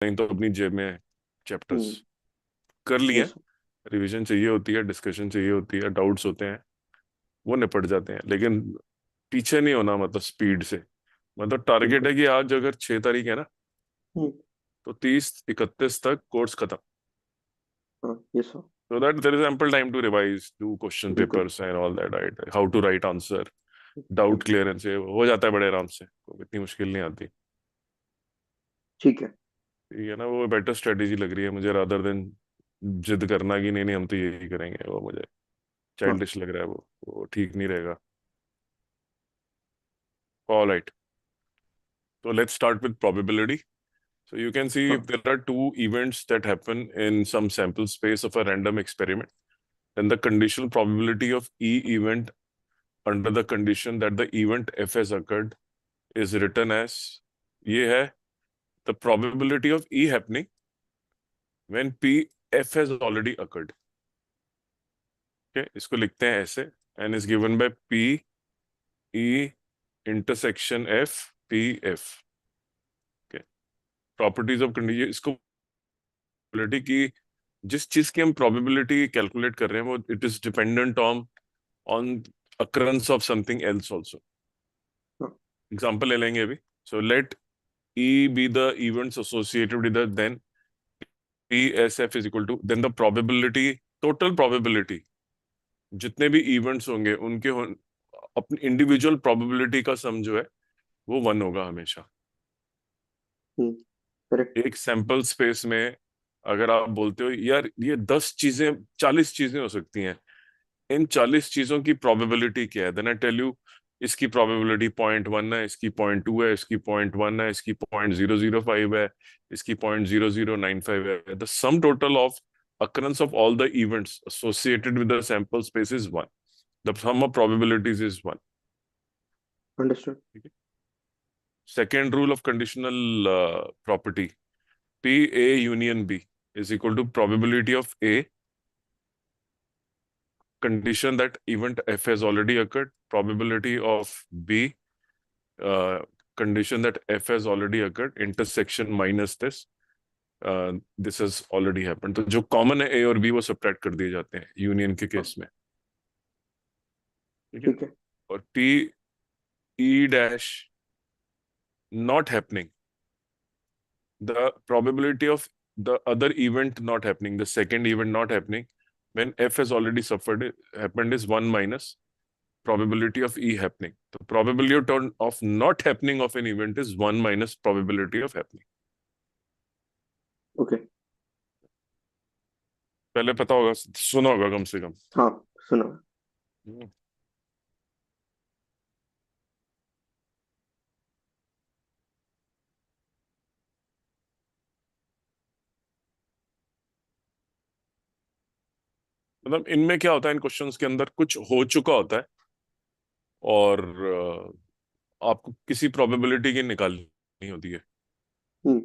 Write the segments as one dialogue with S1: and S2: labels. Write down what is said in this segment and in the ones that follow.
S1: नहीं तो अपनी जेब में चैप्टर्स
S2: हम्म।
S1: कर लिए।
S2: यस।
S1: रिवीजन चाहिए होती है, डिस्कशन चाहिए होती है, डाउट्स होते हैं, वो निपट जाते हैं। लेकिन पीछे नहीं होना, मतलब स्पीड से। मतलब टारगेट
S2: बिल्कुल।
S1: है कि आज अगर 6 तारीख है ना,
S2: हम्म।
S1: तो 30-31 तक कोर्स खत्म।
S2: हाँ। Yes sir.
S1: So that there is ample time to revise, do question
S2: बिल्कुल।
S1: papers and all that, right? How to write answer,
S2: hmm.
S1: Doubt clearance हो जाता है बड़े आराम से, तो इतनी मुश्किल नहीं आती।
S2: ठीक है।
S1: ठीक है ना, वो बेटर स्ट्रेटेजी लग रही है मुझे, रादर देन जिद करना कि नहीं नहीं हम तो यही करेंगे। वो मुझे
S2: हाँ।
S1: चाइल्डिश लग रहा है, वो ठीक नहीं रहेगा। ऑल राइट, तो let's start with probability. So you can see if
S2: हाँ।
S1: there are two events that happen in some sample space of a random experiment, then the conditional probability of E event under the condition that the event F has occurred is written as, ये है the probability of E happening when P F has already occurred. Okay, इसको लिखते हैं ऐसे, and is given by P E intersection F P F. Okay, properties of condition, इसको probability की, जिस चीज की हम probability कैलकुलेट कर रहे हैं वो it is dependent on occurrence of something else also.
S2: हाँ।
S1: Example ले लेंगे अभी. So let E be the events associated with the then PSF is equal to, then the probability, total probability, जितने भी इवेंट्स होंगे उनके अपनी इंडिविजुअल प्रोबेबिलिटी का सम जो है वो 1 होगा हमेशा।
S2: हम्म। करेक्ट।
S1: एक सैंपल स्पेस में अगर आप बोलते हो यार ये 10 चीजें, 40 चीजें हो सकती हैं, इन 40 चीजों की प्रोबेबिलिटी क्या है, देन आई टेल यू इसकी प्रोबेबिलिटी 0.1 है, इसकी 0.2 है, इसकी 0.1 है, इसकी 0.005 है, इसकी 0.0095 है। The sum total of occurrence of all the events associated with the sample space is 1. The sum of probabilities is 1.
S2: Understood.
S1: Second rule of conditional property, P A union B is equal to probability of A, condition that event F has already occurred, probability of B, uh, condition that F has already occurred, intersection minus this has already happened. तो जो common है A और B वो subtract कर दिए जाते हैं union के
S2: हाँ।
S1: केस में. ठीक है.
S2: ठीक है।
S1: और P E dash not happening, the probability of the other event not happening, the second event not happening, when F has already happened is 1 minus probability of E happening. The probability of not happening of an event is 1 minus probability of happening.
S2: Okay.
S1: पहले पता होगा, सुना होगा कम से कम.
S2: हाँ। सुना।
S1: मतलब इनमें क्या होता है, इन क्वेश्चंस के अंदर कुछ हो चुका होता है और आपको किसी प्रोबेबिलिटी की निकालनी होती है.
S2: हम्म।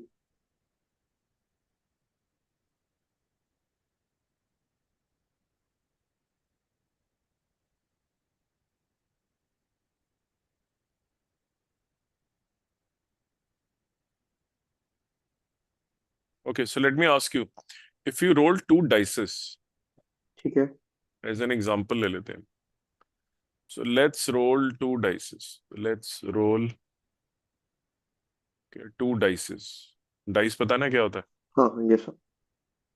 S1: Okay, so let me ask you, if you roll 2 dices,
S2: ठीक है।
S1: as an example ले लेते हैं. So let's roll 2 dices. Let's roll, okay, 2 dices. Dice पता ना क्या होता है?
S2: हाँ। Yes sir.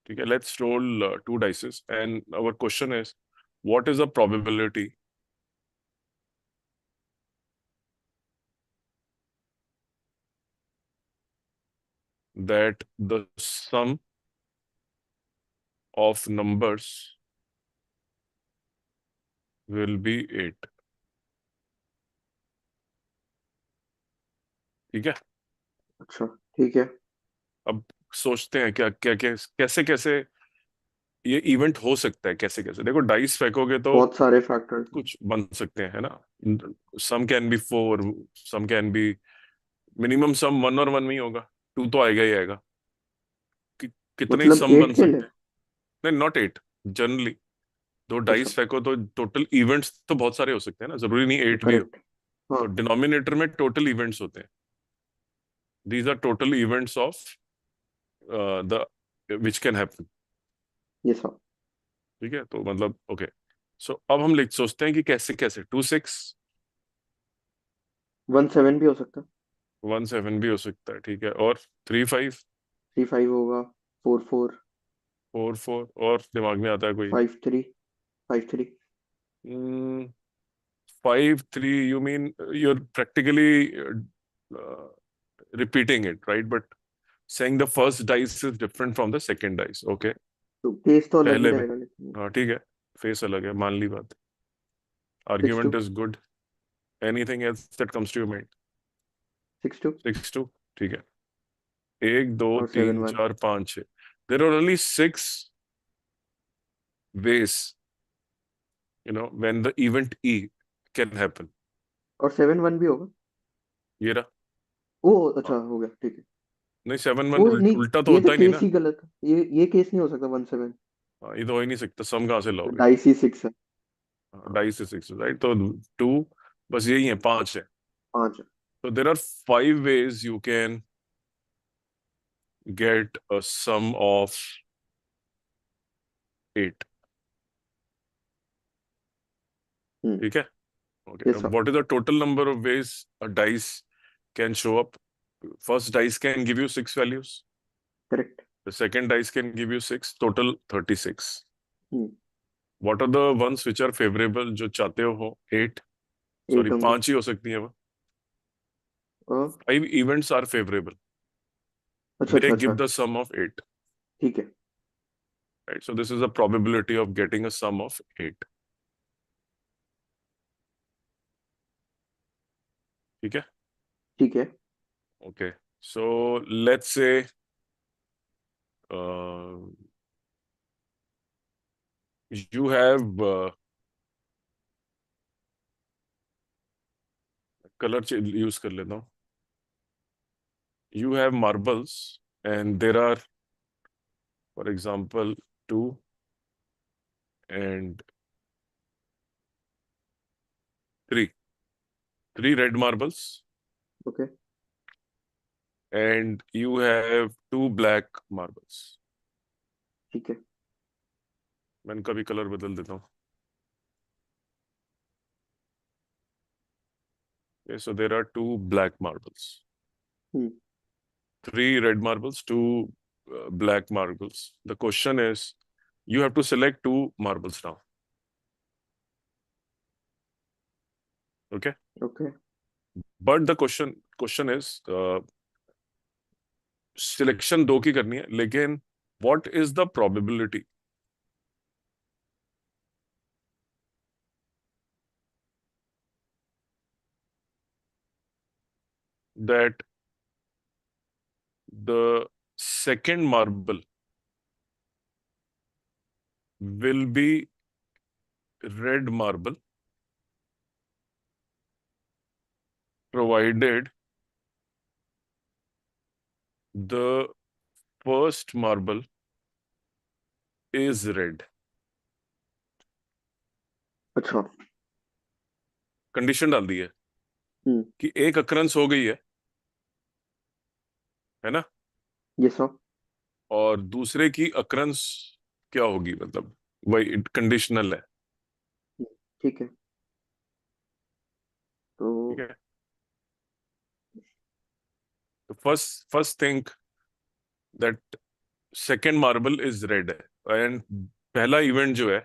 S1: ठीक है. Let's roll 2 dices, and our question is, what is the probability that the sum of numbers will be 8? ठीक है.
S2: अच्छा। ठीक है।
S1: अब सोचते हैं क्या क्या क्या कैसे कैसे ये इवेंट हो सकता है, कैसे कैसे. देखो डाइस फेंकोगे तो
S2: बहुत सारे फैक्टर्स हैं।
S1: कुछ बन सकते हैं, है ना. Sum can be 4, sum can be, minimum sum 1 और 1 में ही होगा, 2 तो आएगा ही आएगा. कि, कितने ही
S2: मतलब
S1: सम बन
S2: 8 के लिए।
S1: सकते हैं. नहीं, नॉट 8. जनरली दो
S2: अच्छा।
S1: डाइस फेंको तो टोटल इवेंट्स तो बहुत सारे हो सकते हैं ना, जरूरी नहीं 8 भी हो.
S2: करेक्ट। हाँ।
S1: तो डिनोमिनेटर में टोटल इवेंट्स होते हैं. These are total events of the which can happen.
S2: Yes sir.
S1: ठीक है, तो मतलब ओके। सो अब हम लिख सोचते हैं कि कैसे कैसे 2 6
S2: 1 7 भी हो सकता है।
S1: 1 7 भी हो सकता है, ठीक है, और 3 5
S2: 3 5 होगा। 4 4।
S1: 4 4 और दिमाग में आता है कोई?
S2: 5 3। 5 3।
S1: 5 3, you mean you're practically repeating it, right? But saying the first dice is different from the second dice. Okay,
S2: तो केस तो अलग ही
S1: पहले में,
S2: रहेगा लेकिन।
S1: हाँ ठीक है, फेस अलग है, मान ली बात।
S2: 6 2।
S1: Argument is good. Anything else that comes to your mind?
S2: 6 2।
S1: 6 2, ठीक है। 1 2
S2: और 7
S1: 3
S2: 1।
S1: 4 5 6, there are only 6 ways, when the event E can happen.
S2: और 7 1 भी होगा।
S1: ये रहा।
S2: ओ अच्छा,
S1: हाँ,
S2: हो गया, ठीक है।
S1: नहीं 7 1
S2: ओ नहीं,
S1: उल्टा तो
S2: ये तो
S1: होता ही नहीं
S2: केस
S1: ना।
S2: ही गलत है। ये केस नहीं हो सकता 1 7।
S1: हाँ, ये तो हो ही नहीं सकता, सम कहाँ से लाओगे?
S2: डाइस ही 6 है। हाँ,
S1: 2.5 से 6, राइट, तो 2, बस यही है, 5 है।
S2: 5 है।
S1: तो there are 5 ways you can get a sum of 8। ठीक है, ओके।
S2: यस
S1: अब
S2: sir.
S1: What is the total number of ways a dice can show up? First dice can give you 6 values,
S2: correct.
S1: the second dice can give you 6, total 36।
S2: Hmm.
S1: what are the ones which are favorable, जो चाहते हो 8?
S2: 8
S1: sorry,
S2: होंगे।
S1: 5 ही हो सकती है वो।
S2: और
S1: 5 events are favorable,
S2: अच्छा
S1: they
S2: अच्छा
S1: give
S2: अच्छा।
S1: the sum of 8,
S2: ठीक है।
S1: right? So this is a probability of getting a sum of 8। ठीक है,
S2: ठीक है।
S1: okay, so let's say uh, you have color use कर लेता हूँ। You have marbles and there are, for example, 2 and 3, 3 red marbles,
S2: okay.
S1: and you have 2 black marbles।
S2: ठीक है।
S1: मैं इनका भी कलर बदल देता हूँ। Okay, so there are 2 black marbles,
S2: hmm.
S1: 3 red marbles, 2 black marbles. The question is, you have to select 2 marbles now. Okay,
S2: okay.
S1: but the question is, selection 2 की करनी है, लेकिन what is the probability that the second marble will be red marble, provided the first marble is red?
S2: अच्छा।
S1: Condition डाल दी है
S2: हम्म।
S1: कि एक अक्रंस हो गई है ना,
S2: यस सर।
S1: और दूसरे की अक्रंस क्या होगी, मतलब वही कंडीशनल है।
S2: ठीक है। तो
S1: ठीक है, तो first think that second marble is red है, एंड पहला इवेंट जो है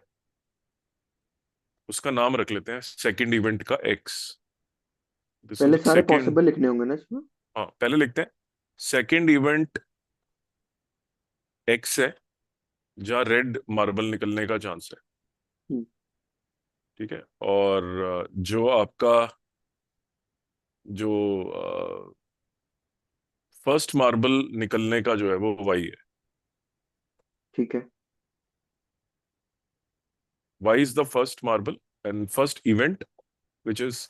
S1: उसका नाम रख लेते हैं सेकंड इवेंट का एक्स। दिस
S2: पहले
S1: इज
S2: सारे
S1: सेकंड।
S2: पॉसिबल लिखने होंगे ना इसमें।
S1: हाँ, पहले लिखते हैं सेकंड इवेंट एक्स है, जहाँ रेड मार्बल निकलने का चांस है।
S2: हम्म।
S1: ठीक है, और जो आपका जो फर्स्ट मार्बल निकलने का जो है वो वाई है।
S2: ठीक है।
S1: Y is the first marble and first event which is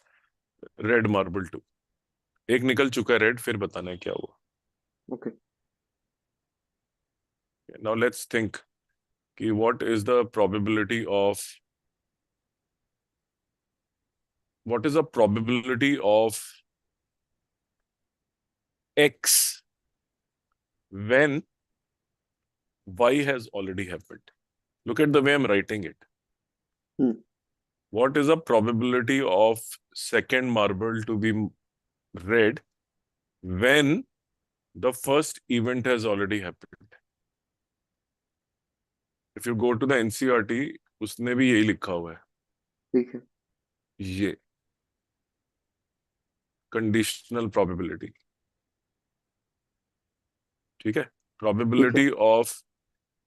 S1: red marble 2। एक निकल चुका है रेड, फिर बताना है क्या हुआ।
S2: ओके।
S1: नाउ लेट्स थिंक कि what is the probability of x when Y has already happened. Look at the way I'm writing it.
S2: Hmm
S1: What is the probability of second marble to be read when the first event has already happened? If you go to the NCERT, उसने भी यही लिखा हुआ है,
S2: ठीक है
S1: ये conditional probability. ठीक है,
S2: ठीक है
S1: probability of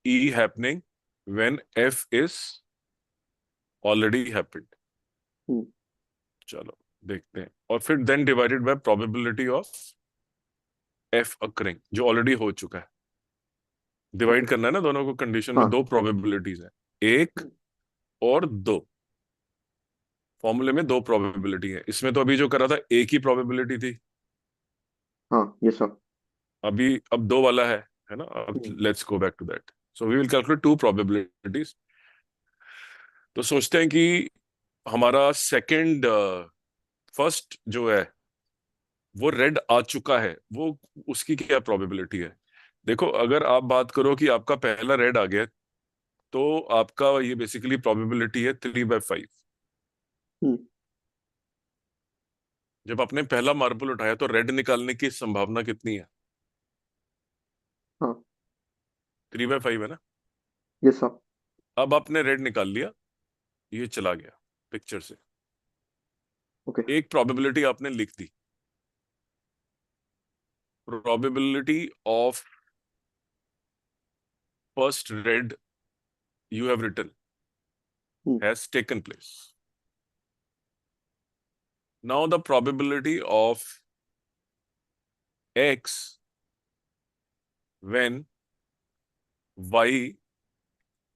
S1: E happening when F is already happened.
S2: Hmm
S1: चलो देखते हैं. और फिर then divided by probability of F occurring, जो ऑलरेडी हो चुका है.
S2: ओके
S1: डिवाइड करना है ना दोनों को. कंडीशन में
S2: हाँ
S1: दो प्रोबेबिलिटीज है, एक और दो. फॉर्मूले में दो प्रोबेबिलिटी है. इसमें तो अभी जो करा था एक ही प्रोबेबिलिटी थी.
S2: हाँ ये सब
S1: अभी अब दो वाला है ना. अब
S2: hmm
S1: let's go back to that. So we will calculate two probabilities. तो सोचते हैं कि हमारा सेकंड फर्स्ट जो है वो रेड आ चुका है, वो उसकी क्या प्रोबेबिलिटी है. देखो, अगर आप बात करो कि आपका पहला रेड आ गया, तो आपका ये बेसिकली प्रोबेबिलिटी है 3/5.
S2: हम्म
S1: जब आपने पहला मार्बल उठाया तो रेड निकालने की संभावना कितनी है?
S2: हाँ
S1: 3/5 है ना.
S2: ये सब
S1: अब आपने रेड निकाल लिया, ये चला गया पिक्चर से.
S2: ओके
S1: एक प्रोबेबिलिटी आपने लिख दी. Probability of first red you have written
S2: hmm
S1: has taken place. Now the probability of x when y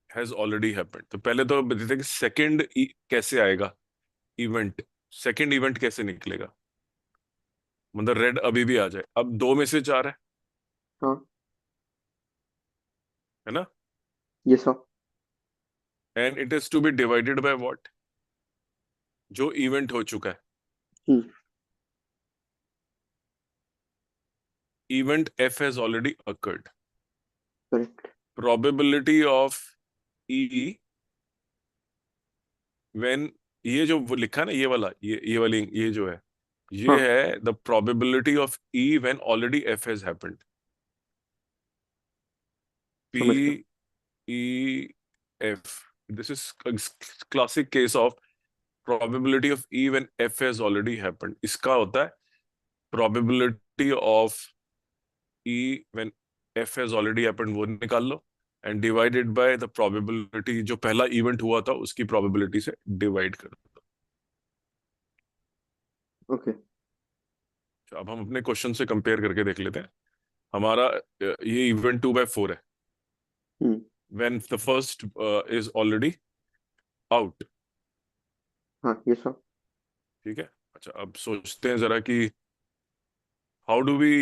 S1: has already happened. तो पहले तो बताते कि सेकंड कैसे आएगा इवेंट. सेकंड इवेंट कैसे निकलेगा, मतलब रेड अभी भी आ जाए. अब दो में से चार
S2: हाँ
S1: है ना.
S2: ये सब
S1: and it is to be divided by what, जो इवेंट हो चुका है.
S2: Hmm
S1: event f has already occurred.
S2: Correct
S1: probability of e when, ये जो वो लिखा है ना, ये वाला, ये वाली, ये जो है, ये
S2: हाँ
S1: है the probability of e when already f has happened.
S2: समझ गया
S1: p e f, this is a classic case of probability of e when f has already happened. इसका होता है probability of e when f has already happened, वो निकाल लो, and divided by the probability जो पहला इवेंट हुआ था उसकी प्रोबेबिलिटी से डिवाइड कर दो.
S2: ओके
S1: अब हम अपने क्वेश्चन से कंपेयर करके देख लेते हैं. हमारा ये इवेंट 2/4 है
S2: हम्म
S1: when the first is already out.
S2: हाँ ये सब
S1: ठीक है. अच्छा, अब सोचते हैं जरा कि how do we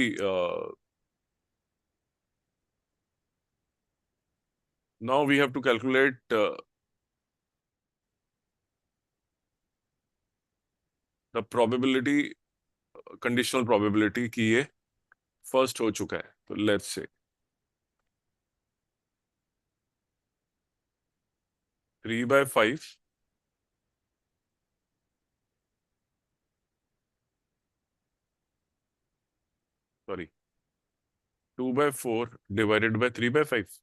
S1: now we have to calculate the probability, conditional probability कि ये फर्स्ट हो चुका है. तो let's say 3/5 sorry 2/4 divided by 3/5.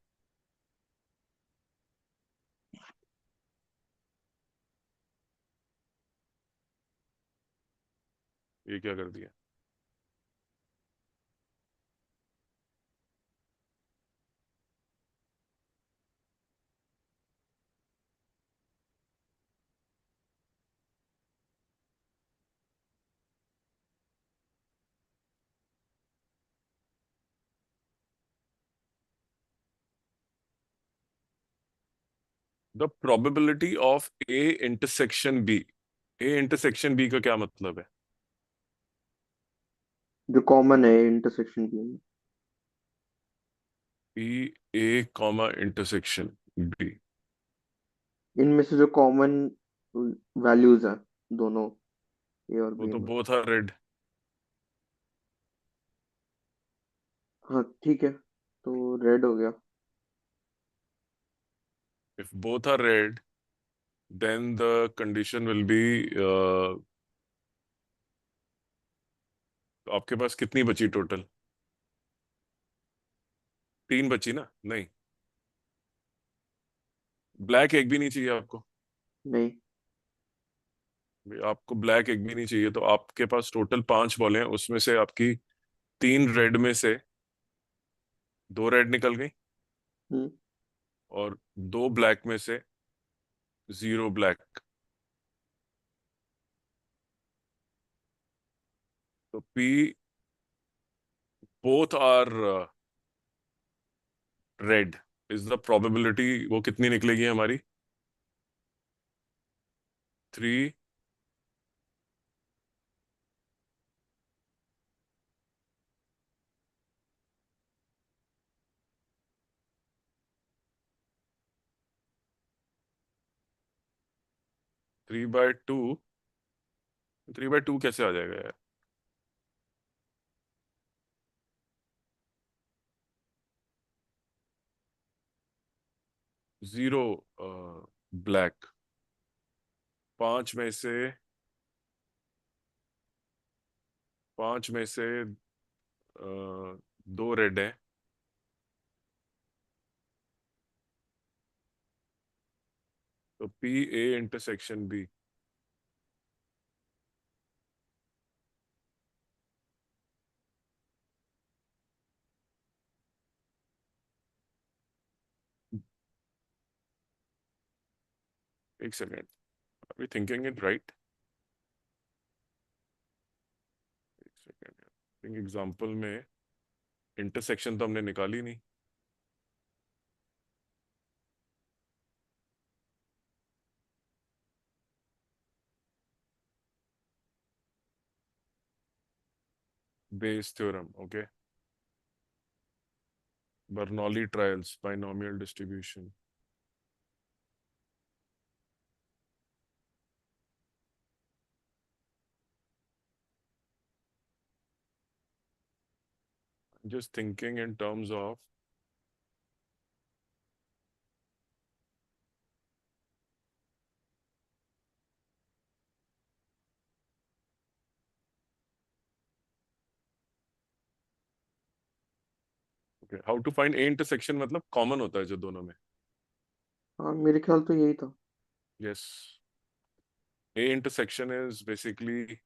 S1: ये क्या कर दिया? The probability of A intersection B. A intersection B का क्या मतलब है?
S2: जो कॉमन है इंटरसेक्शन की
S1: ई ए कॉमा इंटरसेक्शन बी.
S2: इनमें से जो कॉमन वैल्यूज हैं दोनों ए और
S1: वो
S2: बी
S1: तो
S2: में
S1: बोथ आर रेड.
S2: हाँ ठीक है तो रेड हो गया
S1: If both are red, then the condition will be आपके पास कितनी बची टोटल? 3 बची ना? नहीं, ब्लैक एक भी नहीं चाहिए आपको?
S2: नहीं।
S1: आपको ब्लैक एक भी नहीं चाहिए, तो आपके पास टोटल 5 बॉलें हैं, उसमें से आपकी 3 रेड में से 2 रेड निकल गई,
S2: हम्म।
S1: और 2 ब्लैक में से 0 ब्लैक। तो P both are red is the probability, वो कितनी निकलेगी हमारी? 3 3/2। 3/2 कैसे आ जाएगा यार? 0 ब्लैक, 5 में से 2 रेड है, तो पी ए इंटरसेक्शन बी। एक सेकेंड, अभी थिंकिंग इट राइट। एक सेकेंड, एग्जाम्पल में इंटरसेक्शन तो हमने निकाली नहीं। Bayes theorem, okay. Bernoulli trials, binomial distribution. Just thinking in terms of okay, how to find A intersection, मतलब कॉमन होता है जो दोनों में।
S2: हाँ, मेरे ख्याल तो यही था।
S1: Yes, A intersection is basically,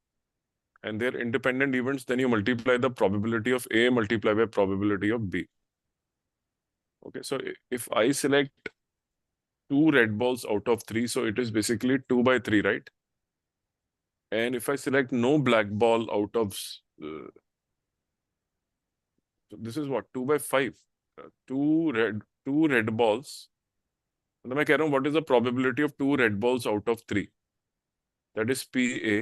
S1: and they're independent events, then you multiply the probability of A multiplied by probability of B. Okay, so if I select 2 red balls out of 3, so it is basically 2/3, right? And if I select no black ball out of so this is what, 2/5, two red balls, मतलब मैं कह रहा हूँ what is the probability of 2 red balls out of 3? That is PA,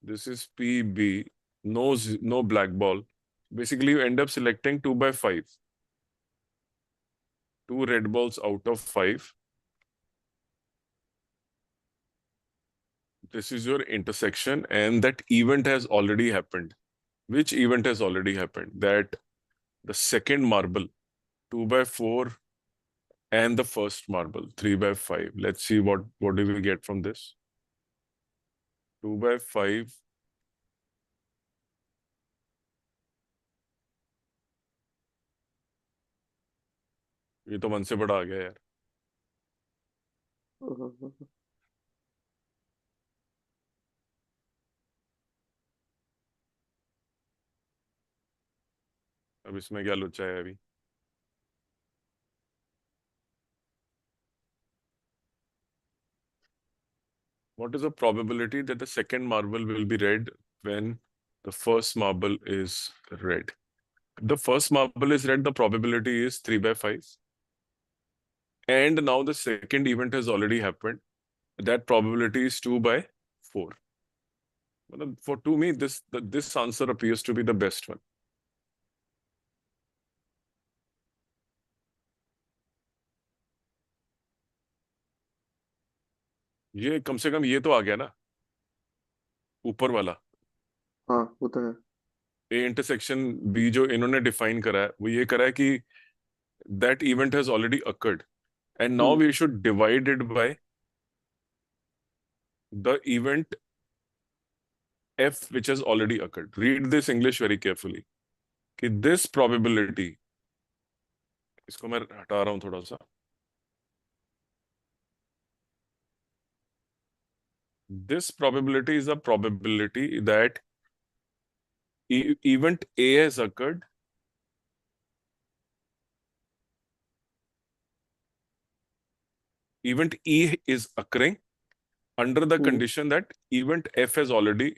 S1: this is PB, no black ball. Basically you end up selecting 2/5, 2 red balls out of 5. This is your intersection, and that event has already happened. Which event has already happened? That the second marble 2/4 and the first marble 3/5. Let's see what do we get from this. 2/5, ये तो 1 से बड़ा आ गया यार।
S2: हाँ,
S1: अब इसमें क्या लोचा है अभी? What is the probability that the second marble will be red when the first marble is red? The first marble is red, the probability is 3/5. And now the second event has already happened. That probability is 2/4. For to me, this answer appears to be the best one. ये कम से कम ये तो आ गया ना, ऊपर वाला।
S2: हाँ, वो तो है।
S1: ए इंटरसेक्शन बी जो इन्होंने डिफाइन करा है, वो ये करा है कि that event has already occurred, and now we should divide it by the event F which has already occurred. Read this English very carefully. कि this probability, इसको मैं हटा रहा हूं थोड़ा सा. This probability is a probability that event A has occurred. Event E is occurring under the condition that event F has already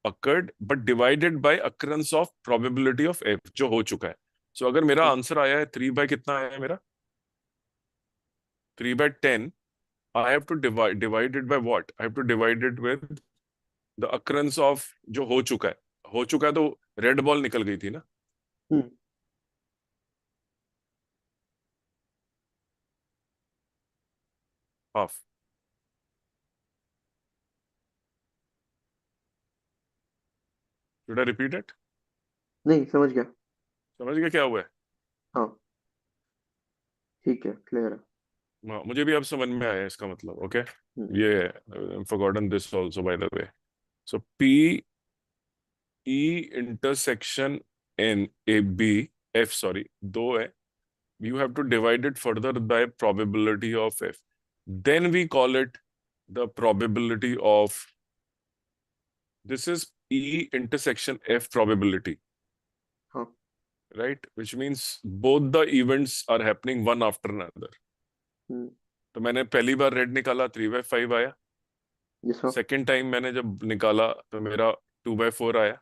S1: occurred, but divided by occurrence of probability of F, जो हो चुका है. So अगर मेरा answer आया है 3 by कितना आया है मेरा? 3 by 10. I have to divide it by what? I have to divide it with the occurrence of जो हो चुका है. हो चुका है तो रेड बॉल निकल गई थी ना. Half. Should I repeat it?
S2: नहीं, समझ गया.
S1: समझ गया क्या हुआ है?
S2: हाँ, ठीक है, क्लियर है.
S1: हाँ, मुझे भी अब समझ में आया इसका मतलब. ओके,
S2: हम्म,
S1: ये forgotten this also by the way. So P E intersection N A B F, sorry, दो है. You have to divide it further by probability of F. Then we call it the probability of, this is E intersection F probability,
S2: हाँ.
S1: right? Which means both the events are happening one after another. तो मैंने पहली बार red निकाला 3/5 आया.
S2: Yes sir.
S1: Second time मैंने जब निकाला तो मेरा 2/4 आया.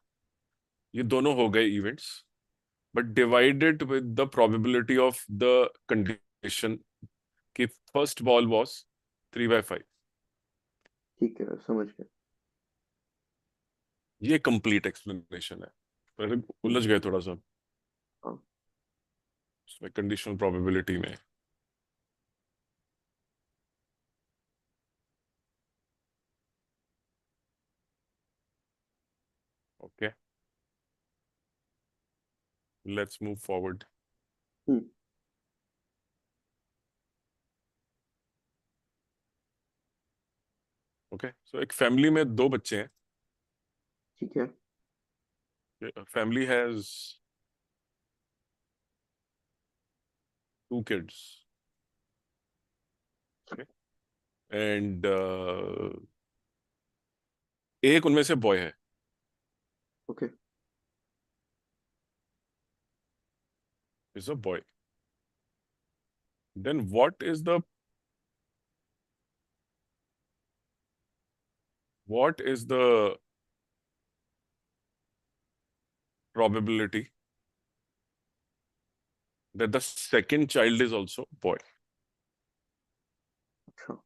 S1: ये दोनों हो गए events, but divided with the probability of the condition कि फर्स्ट बॉल वाज 3/5.
S2: ठीक है, समझ गया.
S1: ये कंप्लीट एक्सप्लेनेशन है. पर उलझ गए थोड़ा सा
S2: हाँ.
S1: कंडीशनल प्रोबेबिलिटी में. Okay, let's move forward. Okay, so एक फैमिली में दो बच्चे हैं.
S2: ठीक है.
S1: Family has 2 kids. Okay, and एक उनमें से बॉय है.
S2: Okay.
S1: Is a boy. Then what is the probability that the second child is also boy?
S2: अच्छा.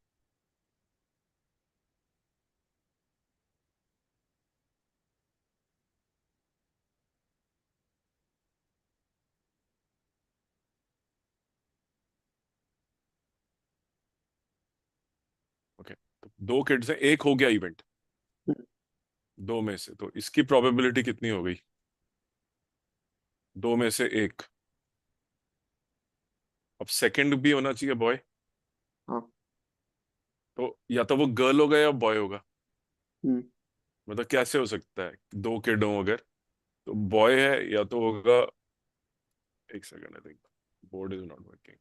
S1: Okay, तो दो किड्स हैं, एक हो गया इवेंट दो में से, तो इसकी प्रोबेबिलिटी कितनी हो गई? दो में से एक. अब सेकंड भी होना चाहिए बॉय,
S2: हाँ.
S1: तो या तो वो गर्ल होगा या बॉय होगा.
S2: हम्म.
S1: मतलब कैसे हो सकता है दो किड हो अगर, तो बॉय है या तो होगा. एक second, I think board is not working.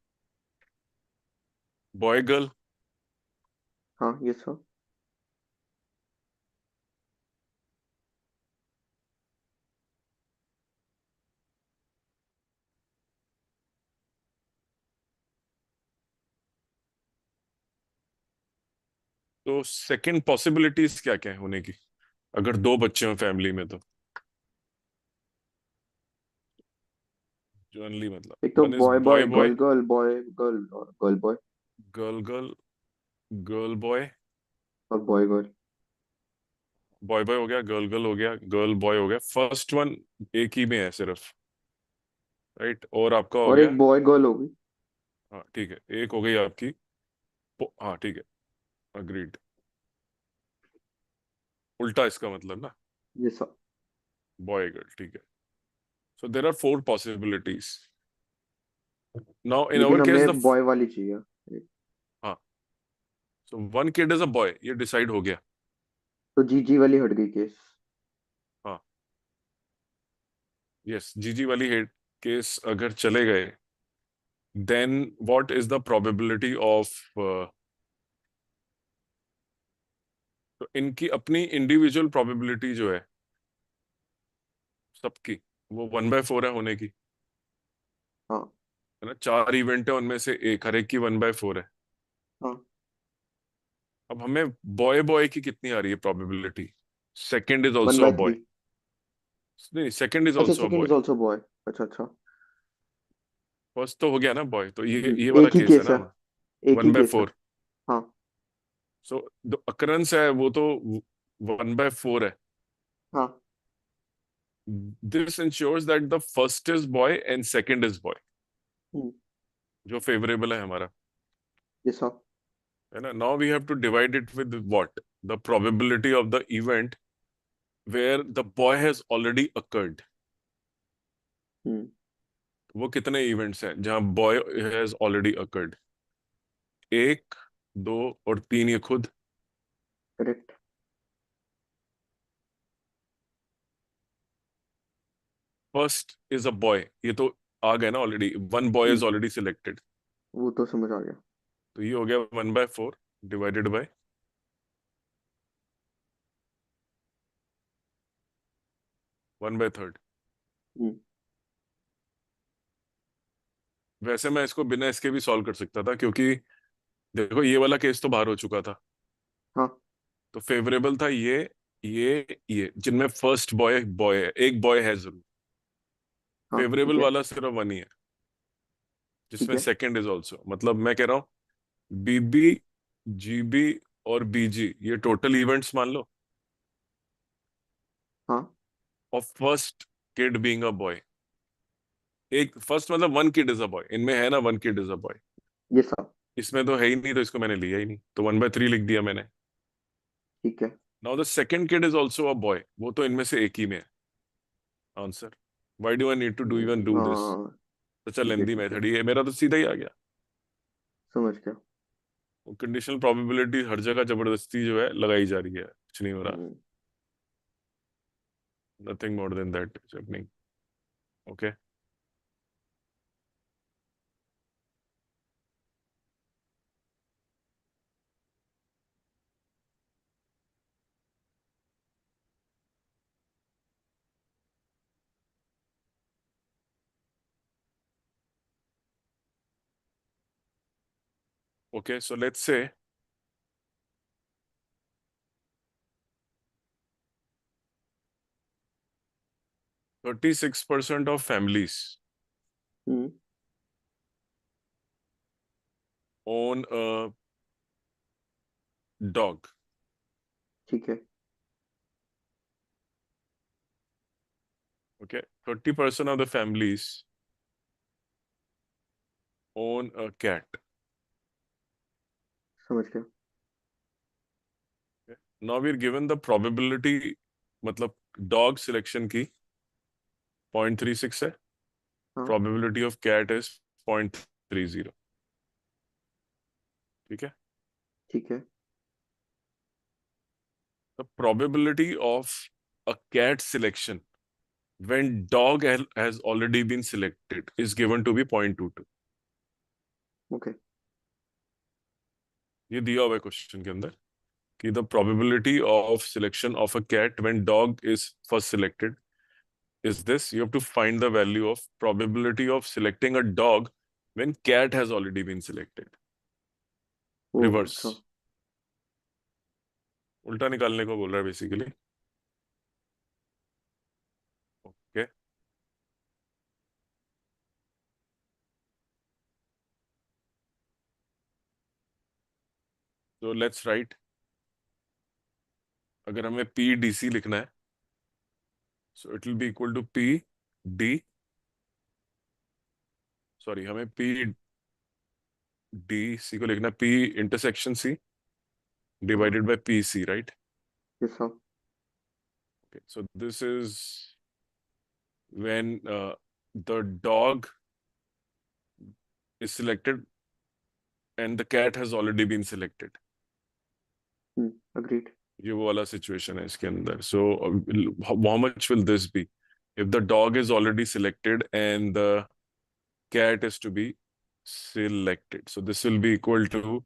S1: Boy girl.
S2: हाँ, यस सर.
S1: तो सेकंड पॉसिबिलिटीज क्या क्या है होने की अगर दो बच्चे हो फैमिली में? तो जनरली मतलब
S2: एक तो
S1: one is
S2: boy
S1: boy
S2: boy,
S1: boy,
S2: girl girl, boy girl और girl boy
S1: girl girl, girl boy,
S2: और बॉय गर्ल.
S1: बॉय बॉय हो गया, गर्ल गर्ल हो गया, गर्ल बॉय हो गया. फर्स्ट वन एक ही में है सिर्फ, राइट? और आपका हो
S2: और
S1: गया.
S2: एक बॉय गर्ल होगी.
S1: हाँ ठीक है, एक हो गई आपकी. हाँ ठीक है, अग्रीड. उल्टा इसका मतलब ना,
S2: यस सर.
S1: Boy girl. ठीक है. So there are 4 possibilities. Now in
S2: लेकिन
S1: आवर केस द,
S2: हमें बॉय वाली चाहिए.
S1: So one kid is a boy, ये डिसाइड हो गया।
S2: तो जीजी वाली हट गई केस।
S1: हाँ, यस, जीजी वाली हेड केस अगर चले गए, then what is the probability of, तो इनकी अपनी इंडिविजुअल प्रोबेबिलिटी जो है सबकी, वो 1/4 है होने की,
S2: हाँ
S1: है ना। 4 इवेंट है, उनमें से एक, हर एक की 1/4 है।
S2: हाँ।
S1: अब हमें बॉय बॉय की कितनी आ रही है probability? Second is
S2: one
S1: also
S2: by
S1: a
S2: three
S1: boy. नहीं, सेकंड इज
S2: अच्छा,
S1: also a
S2: second is
S1: boy.
S2: Also boy. अच्छा अच्छा।
S1: फर्स्ट तो हो गया ना बॉय, तो ये वाला
S2: एक ही
S1: केस है
S2: केस
S1: ना।
S2: है। एक ही
S1: वन बाय
S2: केस है।
S1: फोर
S2: हाँ
S1: सो द अकरेंस है वो तो 1/4 है।
S2: हाँ।
S1: This insures that the first is boy and second is boy,
S2: hmm.
S1: जो फेवरेबल है हमारा,
S2: ये सब।
S1: है ना। Now we have to divide it with what, the probability of the event where the boy has already occurred.
S2: Hmm.
S1: वो कितने events हैं जहां बॉय हैज ऑलरेडी अकर्ड? एक, दो और तीन, ये खुद।
S2: Correct.
S1: First is a boy, ये तो आ गया ना already, one boy is
S2: hmm.
S1: Already selected.
S2: वो तो समझ आ गया।
S1: तो ये हो गया 1/4 डिवाइडेड बाय 1/3।
S2: हम्म।
S1: वैसे मैं इसको बिना इसके भी सॉल्व कर सकता था, क्योंकि देखो ये वाला केस तो बाहर हो चुका था।
S2: हाँ
S1: तो फेवरेबल था ये जिनमें फर्स्ट बॉय बॉय है, एक बॉय है जरूर।
S2: हाँ। ठीक
S1: फेवरेबल
S2: है।
S1: वाला सिर्फ वन ही है,
S2: ठीक
S1: जिसमें
S2: है।
S1: सेकंड इज ऑल्सो, मतलब मैं कह रहा हूँ बीबी, जीबी और बीजी, ये टोटल इवेंट्स मान लो,
S2: हाँ।
S1: और first kid being a boy. एक फर्स्ट मतलब one kid is a boy, इनमें है ना, one kid is a boy.
S2: ये सब।
S1: इसमें तो है ही नहीं, तो इसको मैंने लिया ही नहीं, तो 1/3 लिख दिया मैंने।
S2: ठीक है।
S1: Now the second kid is also a boy, वो तो इनमें से एक ही में है answer. Why do I need to do even do this?
S2: हाँ।
S1: सच अ
S2: ठीक है
S1: लेंदी
S2: ठीक है।
S1: मेथड, ये मेरा तो सीधा ही आ गया।
S2: समझ गया।
S1: वो कंडीशनल प्रोबेबिलिटी हर जगह जबरदस्ती जो है लगाई जा रही है, कुछ नहीं हो रहा।
S2: Hmm.
S1: Nothing more than that is happening. Okay, okay, so let's say 36% of families
S2: hmm.
S1: Own a dog.
S2: ठीक है।
S1: Okay, 30% of the families own a cat.
S2: समझ गया।
S1: Now we are given the probability, मतलब dog selection की 0.36 है,
S2: हाँ।
S1: Probability of cat is 0.30। ठीक है।
S2: ठीक है।
S1: The probability of a cat selection when dog has already been selected is given to be 0.22।
S2: Okay.
S1: ये दिया हुआ है क्वेश्चन के अंदर कि the probability of selection of a cat when dog is first selected is this. You have to find the value of probability of selecting a dog when cat has already been selected।
S2: ओ अच्छा।
S1: Reverse, उल्टा निकालने को बोल रहा है basically. Okay, तो let's write. अगर हमें पी डी सी लिखना है, so it will be equal to P D, sorry, हमें पी डी सी को लिखना है पी इंटरसेक्शन सी
S2: हाँ।
S1: divided by PC, right?
S2: ये सब।
S1: Okay, so this is when the dog is selected and the cat has already been selected.
S2: Agreed.
S1: ये वो वाला सिचुएशन है इसके अंदर. So how much will this be if the dog is already selected and the cat is to be selected? So this will be equal to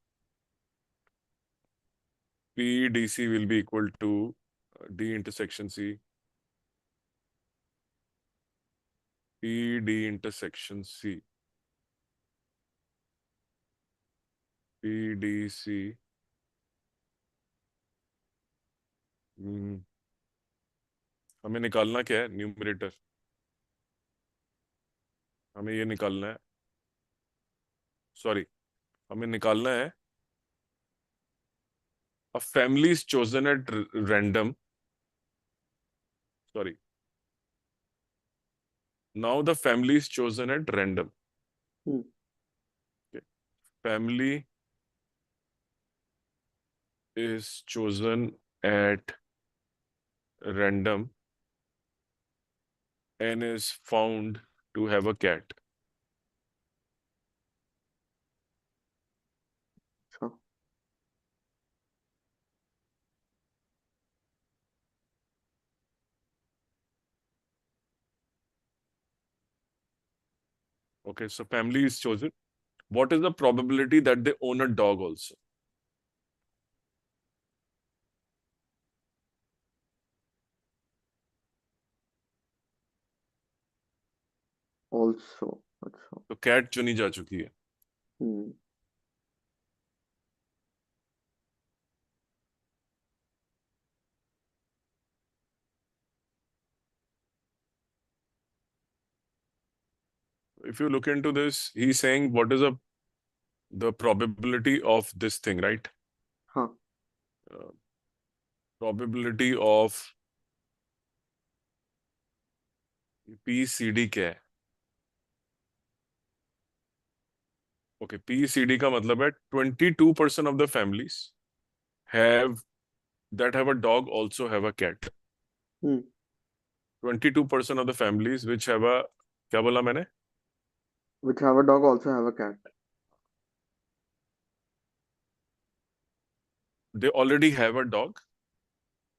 S1: PDC will be equal to D intersection C. PD intersection C. PDC. हमें निकालना क्या है numerator. हमें ये निकालना है. Sorry, हमें निकालना है a family is chosen at random. Sorry, now the family is chosen at random.
S2: Hmm.
S1: Okay. Family is chosen at random and is found to have a cat.
S2: Sure.
S1: Okay, so family is chosen. What is the probability that they own a dog also?
S2: Also. अच्छा.
S1: तो cat चुनी जा चुकी है.
S2: Hmm.
S1: If you look into this, he's saying what is the probability of this thing, right?
S2: हाँ.
S1: Uh, probability of PCD क्या है? Okay, PCD का मतलब है 22% of the families have that have a dog also have a cat.
S2: Hmm.
S1: 22% of the families which have a, क्या बोला मैंने?
S2: Which have a dog also have a cat.
S1: They already have a dog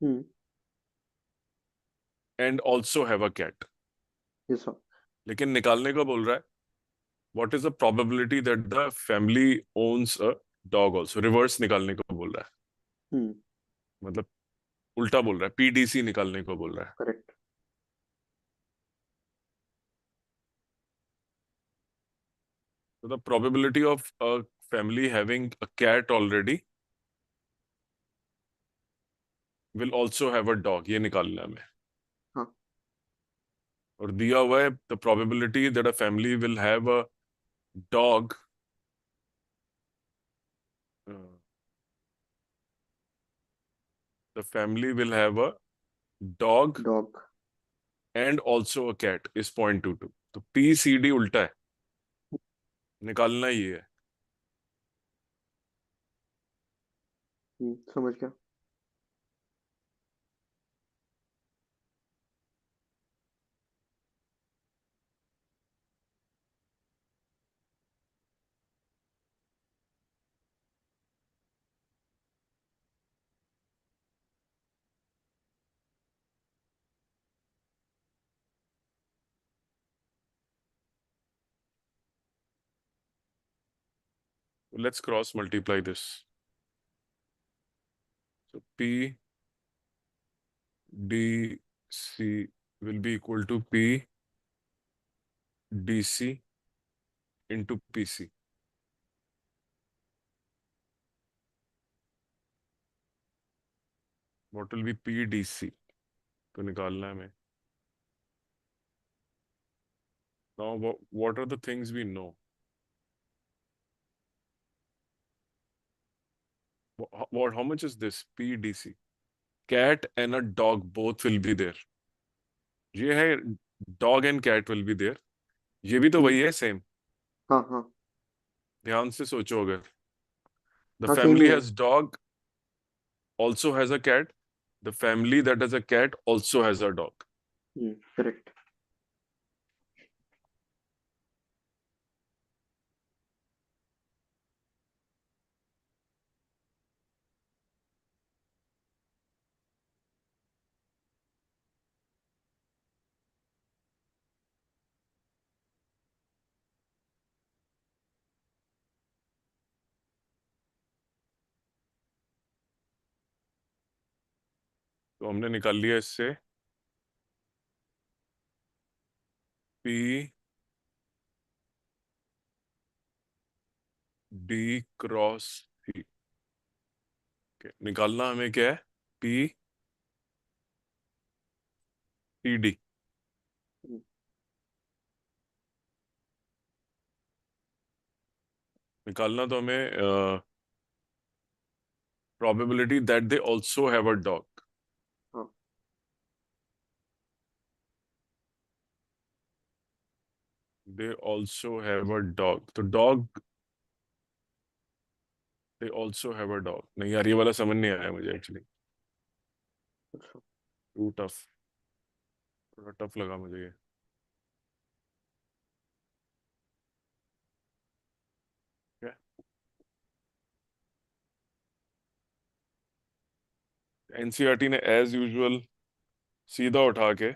S2: Hmm.
S1: and also have a cat.
S2: Yes, sir.
S1: लेकिन निकालने को बोल रहा है what is the probability that the family owns a dog also? Reverse निकालने को बोल रहा है.
S2: Hmm.
S1: मतलब उल्टा बोल रहा है. PDC निकालने को बोल रहा है.
S2: Correct.
S1: So the probability of a family having a cat already will also have a dog. ये निकालना है हमें.
S2: हाँ.
S1: और दिया हुआ है the probability that a family will have a dog uh, the family will have a dog
S2: Dog.
S1: and also a cat is 0.22. तो PCD उल्टा है. निकालना ये है.
S2: समझ गया.
S1: Let's cross multiply this. So PDC will be equal to PDC into PC. What will be PDC? तो निकालना है हमें. Now, what are the things we know? How much is this? PDC. Cat and a dog both will be there. ये है dog and cat will be there. ये भी तो
S2: हम्म.
S1: वही है सेम.
S2: हाँ हाँ.
S1: ध्यान से सोचो अगर the
S2: हाँ सेम
S1: family
S2: ही है.
S1: has dog also has a cat. The family that has a cat also has a dog.
S2: Correct.
S1: तो हमने निकाल लिया इससे पी डी क्रॉस सी। निकालना हमें क्या है? P T D.
S2: हम्म,
S1: निकालना तो हमें probability that they also have a dog.
S2: हाँ
S1: They also have a dog. तो dog, they also have a dog. नहीं यार, ये वाला समझ नहीं आया मुझे एक्चुअली।
S2: अच्छा
S1: टू टफ, थोड़ा टफ लगा मुझे ये। एनसीईआरटी ने एज यूजुअल सीधा उठा के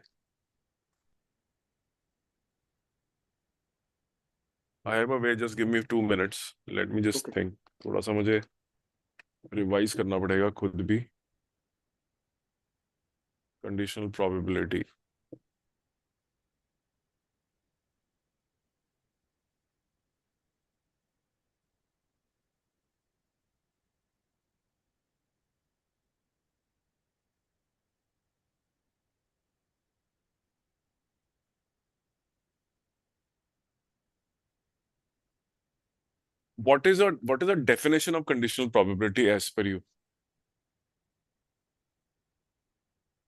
S1: I have a way, just give me 2 minutes, let me just
S2: okay
S1: think. थोड़ा सा मुझे रिवाइज करना पड़ेगा खुद भी। Conditional probability, what is a definition of conditional probability as per you?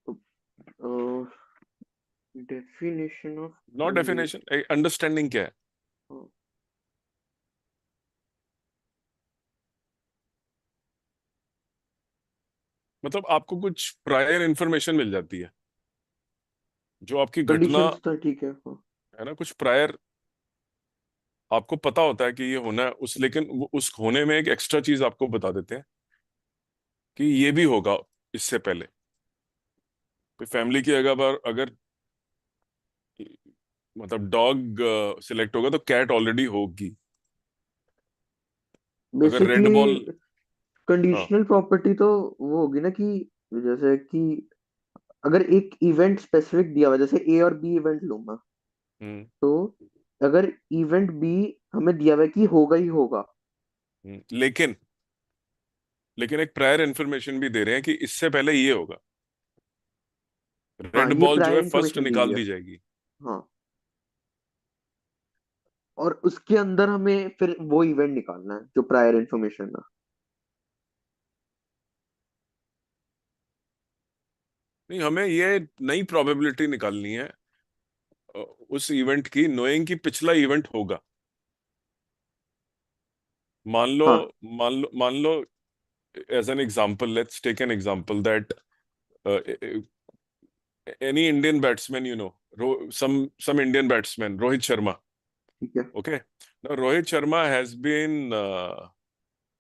S2: तो definition of
S1: not definition, understanding क्या है? मतलब आपको कुछ प्रायर इंफॉर्मेशन मिल जाती है, जो आपकी घटना
S2: कंडीशंस तो ठीक है हाँ
S1: है ना, कुछ प्रायर आपको पता होता है कि ये होना है उस, लेकिन उस होने में एक एक्स्ट्रा चीज आपको बता देते हैं कि ये भी होगा इससे पहले। फैमिली की अगर अगर मतलब डॉग सिलेक्ट होगा तो कैट ऑलरेडी होगी। अगर रेड
S2: बेसिकली
S1: बॉल, हाँ।
S2: कंडीशनल प्रॉपर्टी तो वो होगी ना कि जैसे कि अगर एक इवेंट स्पेसिफिक दिया हुआ है, जैसे ए और बी इवेंट लूं मैं,
S1: हम्म।
S2: तो अगर इवेंट बी हमें दिया हुआ है कि होगा ही होगा।
S1: लेकिन एक प्रायर इंफॉर्मेशन भी दे रहे हैं कि इससे पहले ये होगा।
S2: हाँ
S1: रेड
S2: ये
S1: बॉल जो
S2: प्रायर
S1: है फर्स्ट
S2: इंफॉर्मेशन दी हुई
S1: निकाल
S2: है।
S1: दी जाएगी।
S2: हाँ और उसके अंदर हमें फिर वो इवेंट निकालना है जो प्रायर इंफॉर्मेशन है।
S1: नहीं, हमें ये नई प्रोबेबिलिटी निकालनी है उस इवेंट की, नोइंग कि पिछला इवेंट होगा। मान लो
S2: हाँ
S1: मान लो as an example, let's take an example that uh, any Indian batsman, some Indian batsman, Rohit Sharma.
S2: ठीक है
S1: Okay, now Rohit Sharma has been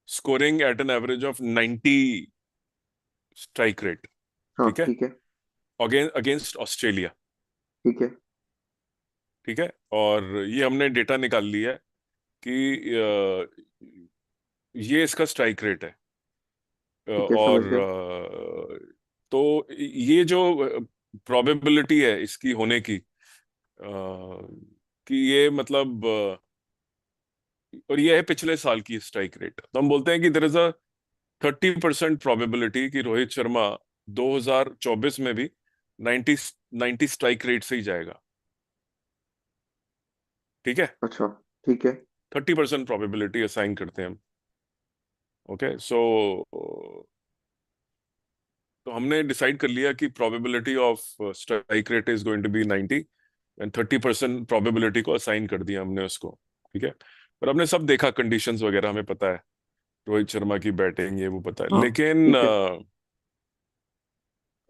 S1: scoring at an average of 90 strike rate.
S2: हाँ
S1: ठीक है,
S2: ठीक है
S1: अगेंस्ट ऑस्ट्रेलिया।
S2: ठीक है
S1: ठीक है, और ये हमने डेटा निकाल लिया है कि ये इसका स्ट्राइक रेट है।
S2: ठीक है समझ
S1: और
S2: गया।
S1: तो ये जो प्रोबेबिलिटी है इसकी होने की, कि ये मतलब और ये है पिछले साल की स्ट्राइक रेट, तो हम बोलते हैं कि देयर इज अ 30% प्रोबेबिलिटी कि रोहित शर्मा 2024 में भी 90 90 स्ट्राइक रेट से ही जाएगा। ठीक है,
S2: अच्छा ठीक है
S1: 30% प्रोबेबिलिटी असाइन करते हैं हम। ओके, सो तो हमने डिसाइड कर लिया कि probability of strike rate is going to be 90, एंड 30% प्रोबेबिलिटी को असाइन कर दिया हमने उसको। ठीक है, पर हमने सब देखा, कंडीशंस वगैरह हमें पता है, रोहित शर्मा की बैटिंग ये वो पता है,
S2: हाँ
S1: लेकिन
S2: ठीक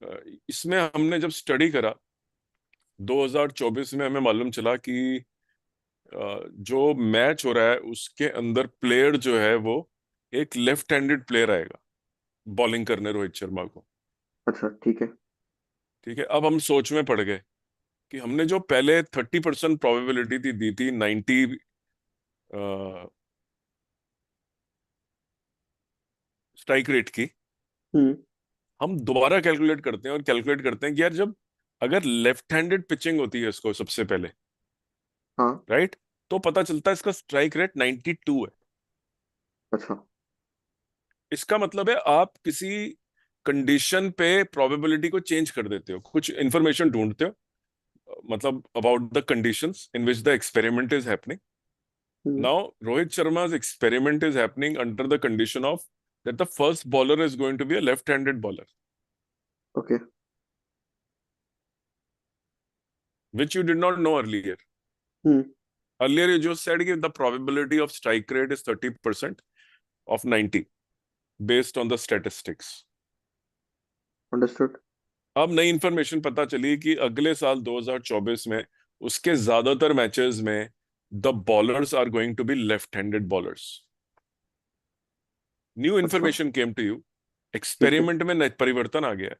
S2: है
S1: इसमें हमने जब स्टडी करा 2024 में, हमें मालूम चला कि जो मैच हो रहा है उसके अंदर प्लेयर जो है वो एक लेफ्ट हैंडेड प्लेयर आएगा बॉलिंग करने रोहित शर्मा को।
S2: अच्छा ठीक है
S1: ठीक है, अब हम सोच में पड़ गए कि हमने जो पहले 30% प्रोबेबिलिटी दी थी 90 स्ट्राइक रेट की,
S2: हम्म
S1: हम दोबारा कैलकुलेट करते हैं और कैलकुलेट करते हैं कि यार जब अगर लेफ्ट हैंडेड पिचिंग होती है इसको सबसे पहले,
S2: हाँ।
S1: राइट, तो पता चलता है इसका स्ट्राइक रेट 92 है।
S2: अच्छा।
S1: इसका मतलब है आप किसी कंडीशन पे प्रोबेबिलिटी को चेंज कर देते हो, कुछ इंफॉर्मेशन ढूंढते हो, मतलब about the conditions in which the experiment is happening.
S2: Hmm.
S1: Now, Rohit Sharma's experiment is happening under the condition of that the first bowler is going to be a left-handed bowler,
S2: okay.
S1: which you did not know earlier.
S2: Hmm.
S1: Earlier, you just said that the probability of strike rate is 30% of 90 based on the statistics.
S2: Understood.
S1: अब नई information पता चली कि अगले साल 2024 में उसके ज्यादातर मैचेस में the bowlers are going to be left handed bowlers. New
S2: अच्छा।
S1: Information came to you.
S2: ठीक है।
S1: एक्सपेरिमेंट में परिवर्तन आ गया.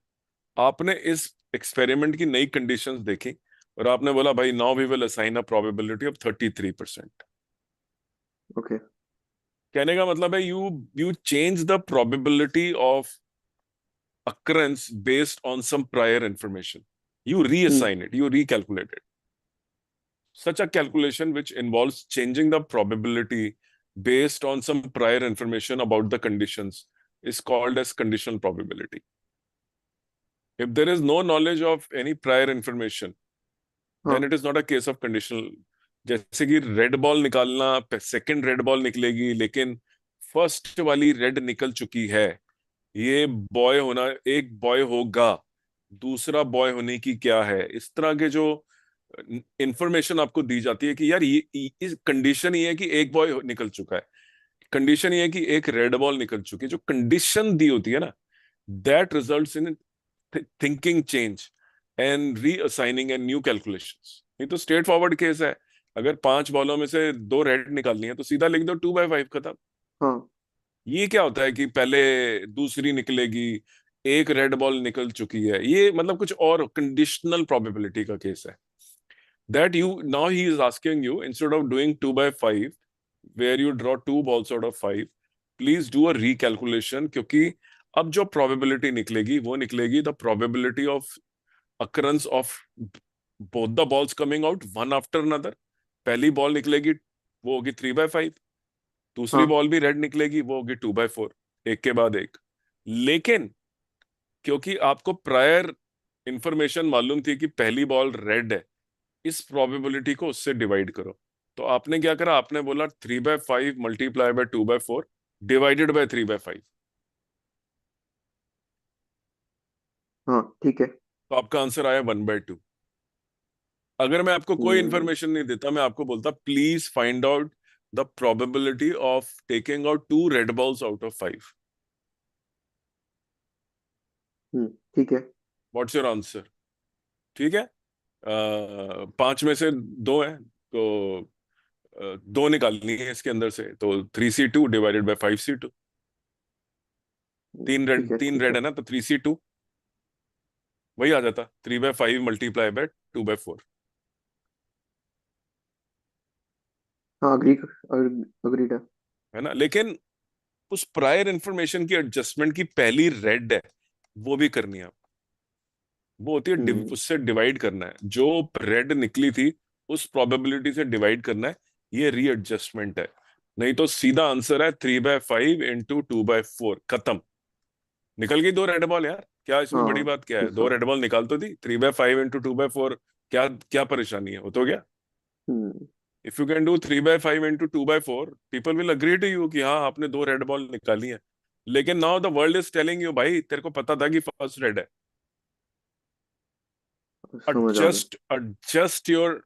S1: आपने इस एक्सपेरिमेंट की नई कंडीशंस देखी और आपने बोला भाई now we will assign a probability of 33%.
S2: Okay.
S1: कहने का मतलब है you you change the probability of occurrence based on some prior information. You
S2: hmm.
S1: reassign it, you recalculate it. Such a calculation which involves changing the probability based on some prior information about the conditions is called as conditional probability. If there is no knowledge of any prior information,
S2: हाँ।
S1: Then it is not a case of conditional. जैसे कि red ball निकालना, second red ball निकलेगी लेकिन first वाली red निकल चुकी है, ये बॉय होना, एक बॉय होगा, दूसरा बॉय होने की क्या है, इस तरह के जो इंफॉर्मेशन आपको दी जाती है कि यार ये इस कंडीशन ये है कि एक बॉय निकल चुका है, कंडीशन ये है कि एक रेड बॉल निकल चुकी है, जो कंडीशन दी होती है ना, that results in thinking change and reassigning and new calculations. नहीं तो स्ट्रेट फॉरवर्ड केस है. अगर 5 बॉलों में से 2 रेड निकालनी है तो सीधा लिख दो 2/5, खत्म.
S2: हाँ।
S1: ये क्या होता है कि पहले दूसरी निकलेगी, एक रेड बॉल निकल चुकी है, ये मतलब कुछ और कंडीशनल प्रोबेबिलिटी का केस है. That you now he is asking you instead of doing 2/5 where you draw 2 balls out of 5, please do a recalculation, क्योंकि अब जो probability निकलेगी वो निकलेगी the probability of occurrence of both the balls coming out one after another. पहली ball निकलेगी वो होगी 3/5, दूसरी
S2: हाँ।
S1: बॉल भी रेड निकलेगी वो होगी 2/4, एक के बाद एक. लेकिन क्योंकि आपको प्रायर इंफॉर्मेशन मालूम थी कि पहली बॉल रेड है, इस प्रोबेबिलिटी को उससे डिवाइड करो. तो आपने क्या करा, आपने बोला 3/5 मल्टीप्लाई बाय 2/4 डिवाइडेड बाय 3/5.
S2: हाँ। ठीक है।
S1: तो आपका आंसर आया 1/2. अगर मैं आपको कोई
S2: हम्म।
S1: इंफॉर्मेशन नहीं देता, मैं आपको बोलता please find out the probability of taking out 2 red balls out of 5.
S2: ठीक है।
S1: What's your answer? ठीक है. 5 में से 2 है तो 2 निकालनी है इसके अंदर से, तो 3C2 डिवाइडेड बाय 5C2. तीन रेड
S2: ठीक है।
S1: तीन
S2: ठीक
S1: रेड
S2: है।
S1: है ना, तो 3C2 वही आ जाता, 3/5 मल्टीप्लाई बाय 2/4.
S2: हाँ। अग्रीड है।
S1: है ना. लेकिन उस प्रायर इंफॉर्मेशन की एडजस्टमेंट की पहली रेड है वो भी करनी है आप. वो होती है
S2: हम्म।
S1: उससे डिवाइड करना है, जो रेड निकली थी उस प्रोबेबिलिटी से डिवाइड करना है. ये रीएडजस्टमेंट है. नहीं तो सीधा आंसर है 3/5 इंटू 2/4, खत्म. निकल गई 2 रेड बॉल यार, क्या इसमें बड़ी
S2: हाँ।
S1: बात क्या है,
S2: ठीक
S1: 2 रेड बॉल निकाल तो दी, 3/5 इंटू 2/4, क्या क्या परेशानी है, हो तो गया.
S2: Hmm.
S1: If you can do 3/5 into 2/4, people will agree to you कि हाँ आपने 2 रेड बॉल निकाली है. लेकिन now the world is telling you भाई तेरे को पता था कि फर्स्ट रेड है.
S2: समझ आ गया।
S1: Adjust your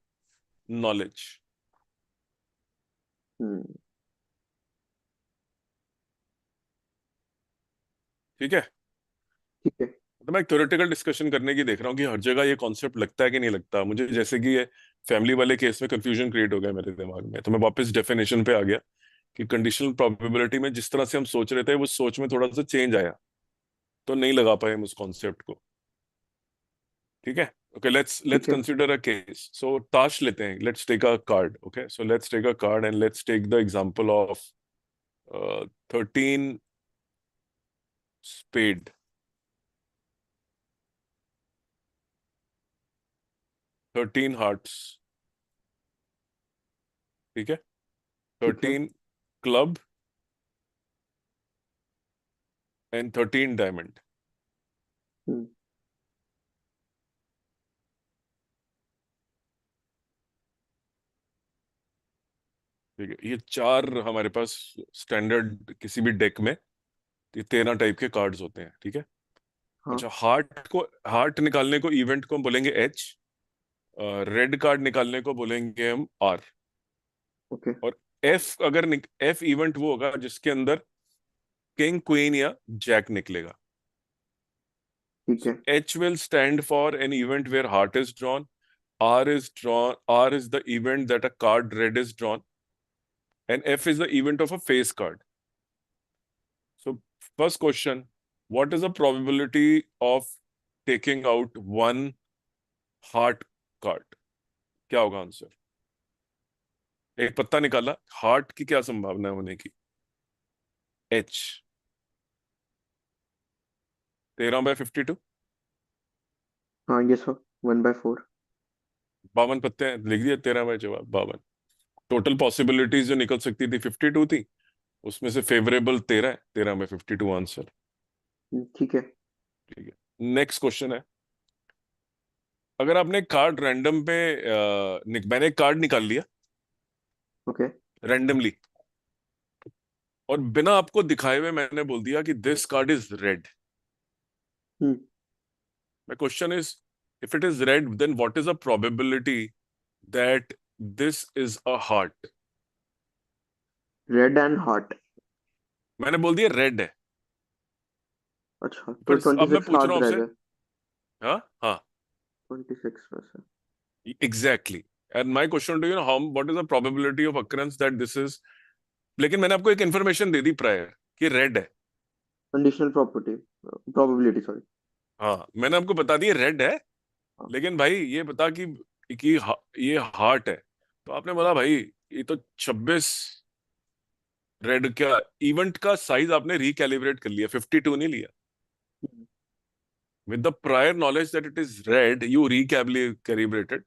S1: knowledge.
S2: हम्म।
S1: ठीक है.
S2: ठीक है।
S1: तो मैं थ्योरेटिकल डिस्कशन करने की देख रहा हूँ कि हर जगह ये कॉन्सेप्ट लगता है कि नहीं लगता मुझे. जैसे कि ये फैमिली वाले केस में कंफ्यूजन क्रिएट हो गया मेरे दिमाग में, तो मैं वापस डेफिनेशन पे आ गया कि कंडीशनल प्रोबेबिलिटी में जिस तरह से हम सोच रहे थे वो सोच में थोड़ा सा चेंज आया, तो नहीं लगा पाए हम उस कॉन्सेप्ट को. ठीक है. ओके, लेट्स
S2: ठीक है।
S1: Consider a case. सो ताश लेते हैं, let's take a card. Okay, so let's take a card and let's take the example of 13 spade. 13 hearts, ठीक है,
S2: ठीक है।
S1: 13 क्लब एंड 13 डायमंड।
S2: हम्म।
S1: ठीक है, ये चार हमारे पास स्टैंडर्ड किसी भी डेक में ये 13 टाइप के कार्ड्स होते हैं, ठीक है।
S2: हाँ।
S1: अच्छा, हार्ट निकालने को इवेंट को हम बोलेंगे एच, रेड कार्ड निकालने को बोलेंगे हम आर,
S2: ओके।
S1: और एफ अगर एफ इवेंट वो होगा जिसके अंदर किंग क्वीन या जैक निकलेगा।
S2: ठीक
S1: So
S2: है।
S1: H will stand for an event where heart is drawn. R is the event that a card red is drawn, and F is the event of a face card. So first question, what is the probability of taking out one heart card? क्या होगा answer? एक पत्ता निकाला, heart की क्या संभावना है होने की? H, 13/52,
S2: हाँ ये सर, 1/4।
S1: 52 पत्ते हैं, लिख दिया 13 बाय जवाब 52। टोटल पॉसिबिलिटीज जो निकल सकती थी 52 थी, उसमें से फेवरेबल 13 है, 13/52 आंसर।
S2: ठीक है।
S1: ठीक है, नेक्स्ट क्वेश्चन है, अगर आपने कार्ड रैंडम पे मैंने एक कार्ड निकाल लिया
S2: ओके।
S1: रैंडमली, और बिना आपको दिखाए हुए मैंने बोल दिया कि this card is red.
S2: Hmm.
S1: My question is, if it is red then what is the probability that this is a heart?
S2: Red and heart.
S1: मैंने बोल दिया रेड है,
S2: अच्छा, तो
S1: फिर अब मैं
S2: 26
S1: पूछ रहा
S2: हार्ट
S1: हूँ
S2: रह
S1: आपसे।
S2: गए।
S1: हाँ हाँ,
S2: 26 में से।
S1: Exactly, and my question to you know, how what is the probability of occurrence that this is, लेकिन मैंने आपको एक इन्फॉर्मेशन दे दी प्रायर कि रेड है।
S2: Conditional property, probability sorry.
S1: हाँ, मैंने आपको बता दिया रेड है,
S2: हाँ।
S1: लेकिन भाई ये बता कि ये हार्ट है, तो आपने बोला भाई ये तो 26 रेड, क्या इवेंट का साइज आपने रिकैलिब्रेट कर लिया, 52 नहीं लिया। With the prior knowledge that it is red you recalibrated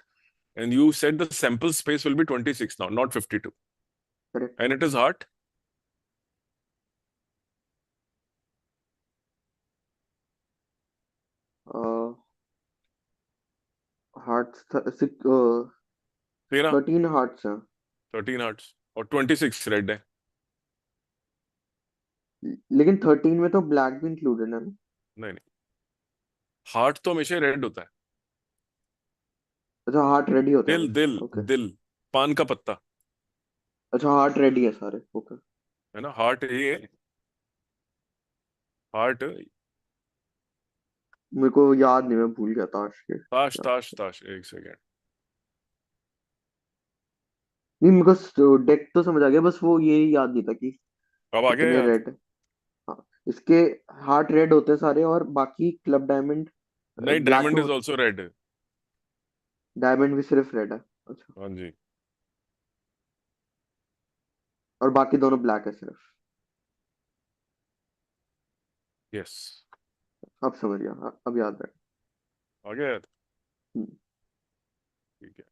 S1: and you said the sample space will be 26 now, not 52,
S2: correct.
S1: And it is heart.
S2: Heart.
S1: तेरह,
S2: 13 हार्ट्स हैं।
S1: 13 hearts और 26 red है।
S2: लेकिन 13 में तो ब्लैक भी इंक्लूडेड है ना।
S1: नहीं नहीं, हार्ट तो हमेशा रेड होता है।
S2: अच्छा, हार्ट रेडी होता है
S1: दिल
S2: हमेशा,
S1: दिल
S2: ओके।
S1: दिल, पान का पत्ता,
S2: अच्छा, हार्ट रेडी है सारे, ओके।
S1: है ना, हार्ट ये हार्ट।
S2: मेरे को याद नहीं, मैं भूल गया ताश के
S1: ताश
S2: क्या।
S1: ताश ताश, एक सेकेंड।
S2: नहीं, मेरे को डेक तो समझ आ गया, बस वो ये याद नहीं था कि
S1: अब आ गया
S2: कितने
S1: याद?
S2: रेड। हाँ। इसके हार्ट रेड होते हैं सारे, और बाकी क्लब डायमंड
S1: नहीं,
S2: ब्लैक
S1: डायमंड
S2: में
S1: इज ऑल्सो रेड।
S2: डायमंड भी सिर्फ रेड है। अच्छा।
S1: हाँ जी।
S2: और बाकी दोनों ब्लैक है सिर्फ।
S1: यस,
S2: अब समझ गया, हाँ, अब याद है।
S1: आ गया याद।
S2: हम्म।
S1: ठीक है,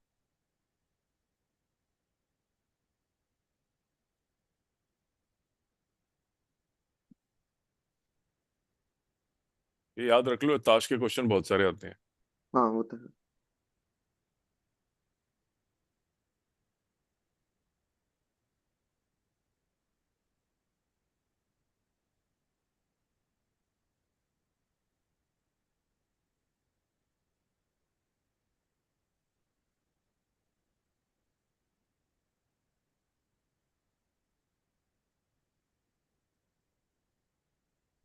S1: ये याद रख लो, ताश के क्वेश्चन बहुत सारे आते हैं।
S2: हाँ, वो तो है।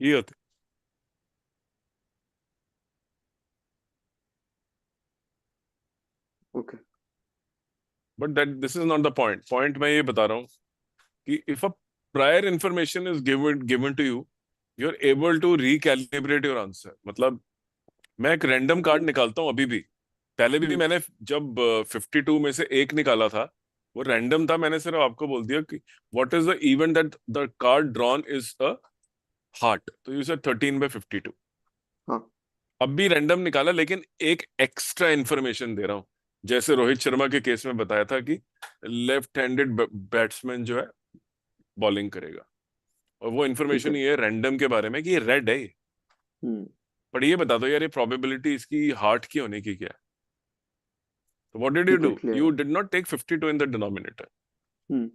S1: ये होते,
S2: okay.
S1: But that this is not the point. Point मैं ये बता रहा हूँ कि if a prior information is given to you, you are able to recalibrate your answer. मतलब मैं एक रैंडम कार्ड निकालता हूँ अभी भी, पहले भी
S2: हम्म।
S1: मैंने जब 52 में से एक निकाला था, वो रैंडम था, मैंने सिर्फ आपको बोल दिया कि what is the event that the card drawn is a heart, तो यू सेड 13/52।
S2: हाँ।
S1: अब भी रैंडम निकाला, लेकिन एक एक्स्ट्रा इंफॉर्मेशन दे रहा हूं जैसे रोहित शर्मा के केस में बताया था कि लेफ्ट हैंडेड बैट्समैन जो है बॉलिंग करेगा, और वो
S2: ठीक है।
S1: इन्फॉर्मेशन ये रैंडम के बारे में कि ये रेड है ये।
S2: हम्म।
S1: पर ये बता दो यार, ये प्रोबेबिलिटी इसकी हार्ट की होने की क्या है? तो व्हाट डिड यू
S2: ठीक है,
S1: डू?
S2: क्लियर
S1: यू
S2: है।
S1: Did not take 52 in the denominator.
S2: Hmm.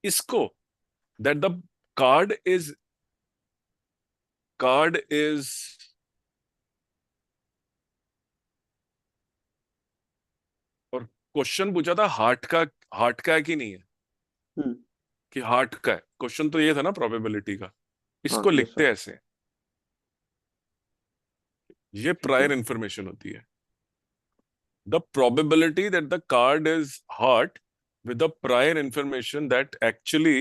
S1: इसको दैट द कार्ड इज और क्वेश्चन पूछा था हार्ट का है कि नहीं है,
S2: हम्म।
S1: कि हार्ट का है। क्वेश्चन तो ये था ना प्रोबेबिलिटी का।
S2: हाँ,
S1: इसको
S2: यस
S1: लिखते
S2: सर।
S1: ऐसे, ये
S2: ठीक है।
S1: प्रायर इंफॉर्मेशन होती है। The probability that the card is heart with the prior information that actually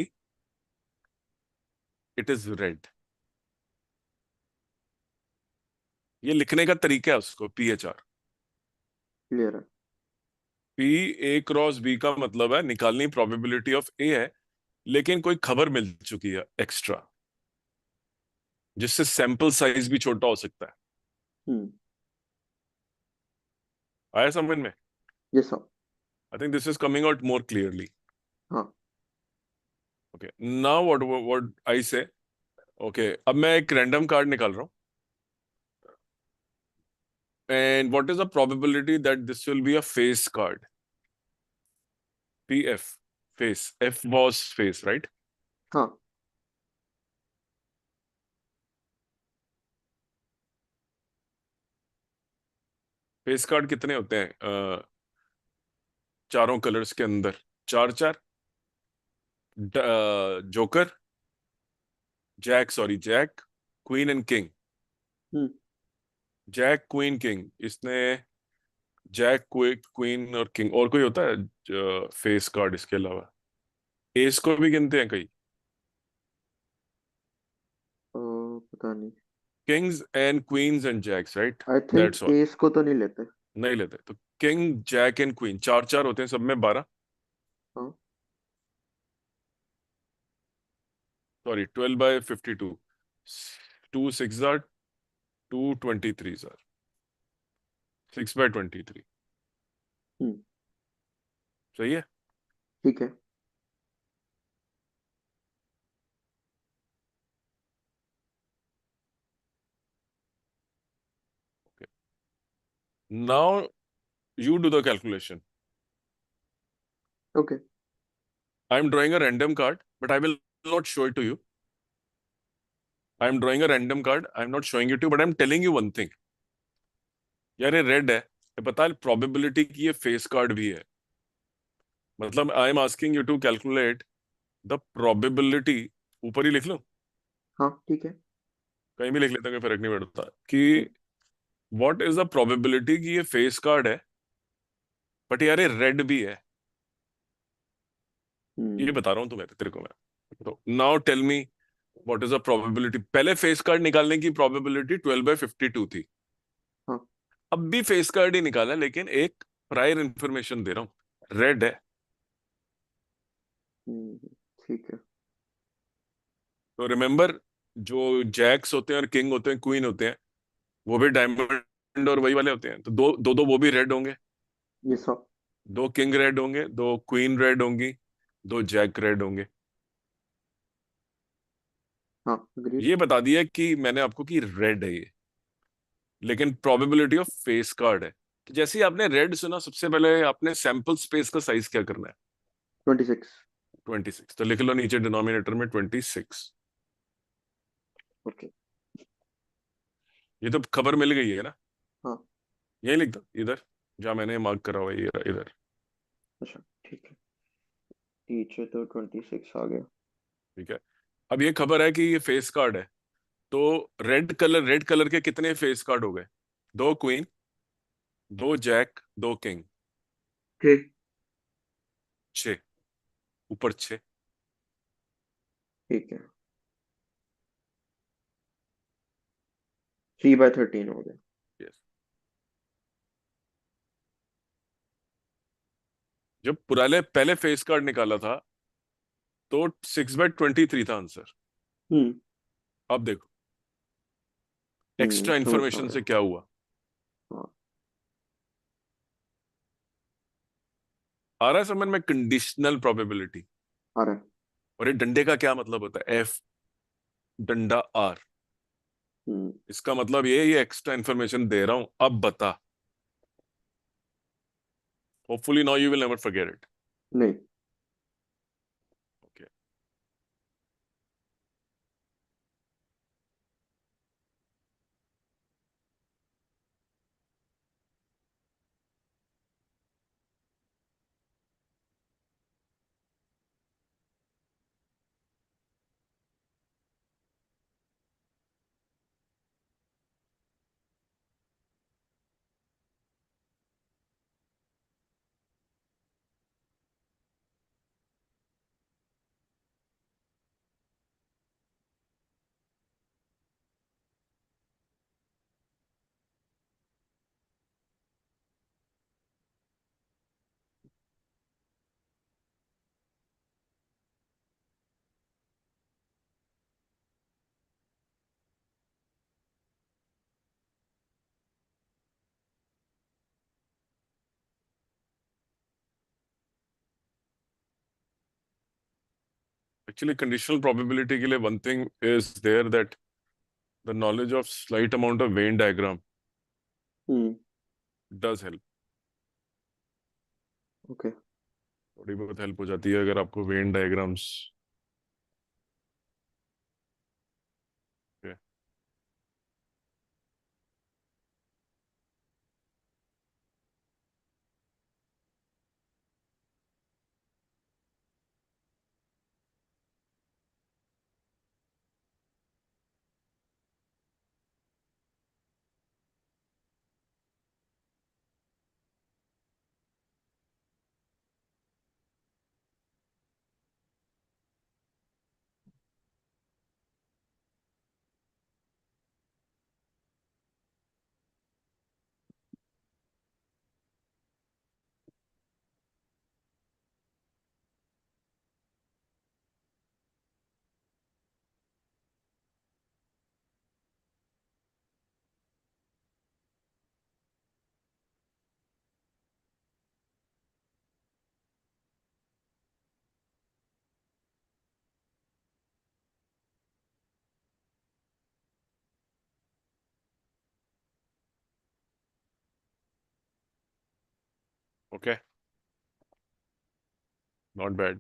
S1: it is red। ये लिखने का तरीका है उसको, PHR।
S2: क्लियर है।
S1: P A क्रॉस B का मतलब है निकालनी प्रोबेबिलिटी ऑफ A है, लेकिन कोई खबर मिल चुकी है एक्स्ट्रा, जिससे सैंपल साइज भी छोटा हो सकता है।
S2: हम्म।
S1: आया समझ में?
S2: Yes sir.
S1: I think this is coming out more clearly.
S2: हाँ।
S1: ओके, नाउ व्हाट आई से। ओके, अब मैं एक रैंडम कार्ड निकाल रहा हूं, and what is the probability that this will be a face card? PF, face, F was face, right?
S2: हाँ।
S1: Face card कितने होते हैं चारों कलर्स के अंदर? चार चार। Joker, jack, sorry jack, queen and king.
S2: Hmm.
S1: Jack queen king, इसने जैक क्वीन और किंग। और कोई होता है फेस कार्ड इसके अलावा? एस को भी गिनते हैं कई।
S2: पता नहीं।
S1: Kings and queens and jacks, right?
S2: I think
S1: that's all.
S2: Ace को तो नहीं लेते।
S1: नहीं लेते तो किंग जैक एंड क्वीन चार चार होते हैं सब में 12।
S2: हाँ।
S1: सॉरी, 12/52। 2 6 are, 2 23 are, 6/23।
S2: हम्म।
S1: सही है।
S2: ठीक है।
S1: Now you do the calculation.
S2: Okay.
S1: I am drawing a random card, but I will not show it to you. I am drawing a random card, I am not showing it to, but I am telling you one thing. यार ये red है, ये पता है probability की ये face card भी है। मतलब I am asking you to calculate the probability. ऊपर ही लिख लो,
S2: हाँ, ठीक है।
S1: कहीं भी लिख लेता, कोई फर्क नहीं पड़ता कि
S2: हम्म।
S1: व्हाट इज द प्रोबेबिलिटी कि ये फेस कार्ड है, बट यार ये रेड भी है। ये
S2: हम्म।
S1: बता रहा हूँ तुम्हें, तेरे को मैं। तो now tell me what is the probability. पहले फेस कार्ड निकालने की प्रोबेबिलिटी 12/52 थी।
S2: हाँ।
S1: अब भी फेस कार्ड ही निकाला, लेकिन एक प्रायर इंफॉर्मेशन दे रहा हूँ, रेड है।
S2: हम्म। ठीक है।
S1: तो रिमेंबर, जो जैक्स होते हैं और किंग होते हैं, क्वीन होते हैं, वो भी डायमंड और वही वाले होते हैं। तो दो दो दो वो भी रेड होंगे।
S2: ये सब।
S1: दो किंग रेड होंगे, दो क्वीन रेड होंगी, दो जैक रेड होंगे।
S2: हाँ, अग्रीड।
S1: ये बता दिया कि मैंने आपको कि रेड है ये, लेकिन प्रोबेबिलिटी ऑफ फेस कार्ड है। तो जैसे ही आपने रेड सुना, सबसे पहले आपने सैंपल स्पेस का साइज क्या करना है?
S2: 26।
S1: 26। तो लिख लो नीचे डिनोमिनेटर में 26।
S2: ओके।
S1: ये तो खबर मिल गई है ना?
S2: हाँ।
S1: यही लिख दो इधर, जहां मैंने मार्क करा हुआ है, ये इधर।
S2: अच्छा, ठीक है। टीचर तो 26 आ गया।
S1: ठीक है। अब ये खबर है कि ये फेस कार्ड है। तो रेड कलर के कितने फेस कार्ड हो गए? दो क्वीन, दो जैक, दो किंग।
S2: ठीक।
S1: 6, ऊपर 6।
S2: ठीक है। 3/13 हो गया।
S1: यस। जब पुराने पहले फेस कार्ड निकाला था, तो 6/23 था आंसर।
S2: हम्म।
S1: अब देखो एक्स्ट्रा
S2: समझ में आ
S1: इंफॉर्मेशन
S2: रहा
S1: से
S2: है।
S1: क्या हुआ।
S2: हाँ।
S1: आ रहा है समझ में? Conditional probability.
S2: आ रहा है।
S1: और ये डंडे का क्या मतलब होता है? एफ डंडा आर।
S2: हम्म।
S1: इसका मतलब ये एक्स्ट्रा इन्फॉर्मेशन दे रहा हूं, अब बता। Hopefully now you will never forget it.
S2: नहीं।
S1: ओके। एक्चुअली कंडीशनल प्रोबेबिलिटी के लिए one thing is there, that the knowledge of slight amount of Venn diagram
S2: hmm.
S1: Does help.
S2: Okay.
S1: थोड़ी बहुत हेल्प हो जाती है अगर आपको Venn diagrams. Okay, not bad.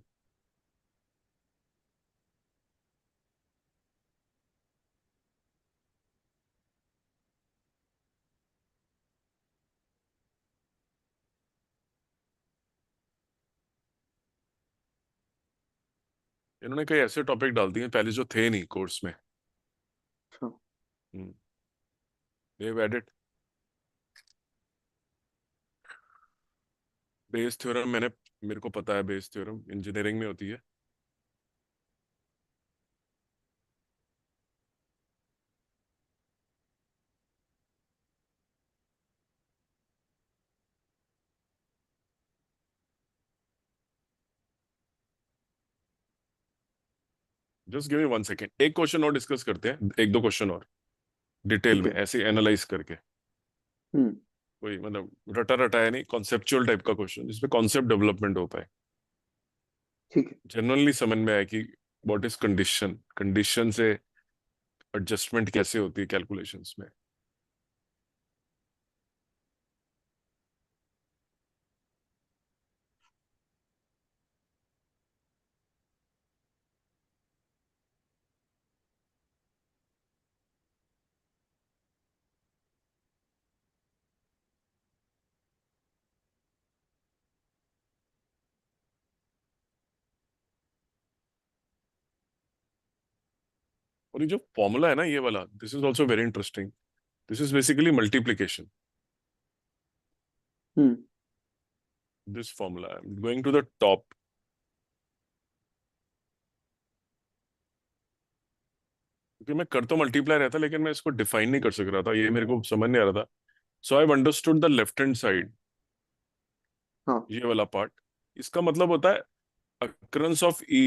S1: इन्होंने कई ऐसे टॉपिक डाल दिए पहले जो थे नहीं कोर्स में।
S2: अच्छा।
S1: They've added Bayes theorem. मेरे को पता है बेस थ्योरम इंजीनियरिंग में होती है। जस्ट गिव मी 1 सेकेंड, एक क्वेश्चन और डिस्कस करते हैं, एक दो क्वेश्चन और डिटेल
S2: ठीक
S1: में
S2: है।
S1: ऐसे एनालाइज करके।
S2: हम्म।
S1: कोई मतलब रटा रटाया नहीं, कॉन्सेप्चुअल टाइप का क्वेश्चन जिसमें कॉन्सेप्ट डेवलपमेंट हो पाए,
S2: ठीक है।
S1: जनरली समझ में आए कि व्हाट इज कंडीशन, कंडीशन से एडजस्टमेंट कैसे होती है कैलकुलेशंस में। और ये जो फॉर्मूला है ना ये वाला, this is also very interesting. This is basically multiplication.
S2: Hmm.
S1: This formula going to the top. क्योंकि मैं कर तो मल्टीप्लाई रहा था लेकिन मैं इसको डिफाइन नहीं कर सक रहा था, ये मेरे को समझ नहीं आ रहा था। So I understood the left hand side,
S2: हाँ।
S1: ये वाला पार्ट। इसका मतलब होता है occurrence of E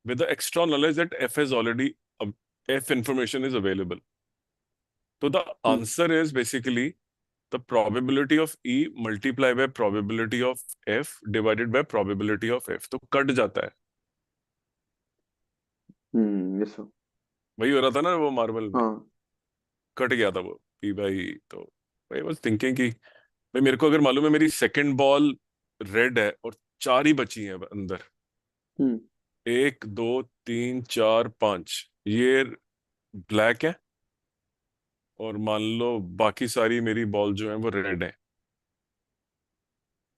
S1: with the extra knowledge that F has already F information is available. तो the
S2: hmm.
S1: Answer is basically the probability of E multiply by probability of F divided by probability of F, तो cut जाता है।
S2: Yes sir.
S1: वही हो रहा था ना वो मार्वल में,
S2: हाँ।
S1: कट गया था वो पी भाई। तो भाई बस थिंकिंग कि भाई मेरे को अगर मालूम है मेरी सेकंड बॉल रेड है और चार ही बची हैं अंदर,
S2: हम्म।
S1: एक दो तीन चार पांच, ये ब्लैक है और मान लो बाकी सारी मेरी बॉल जो है वो रेड है,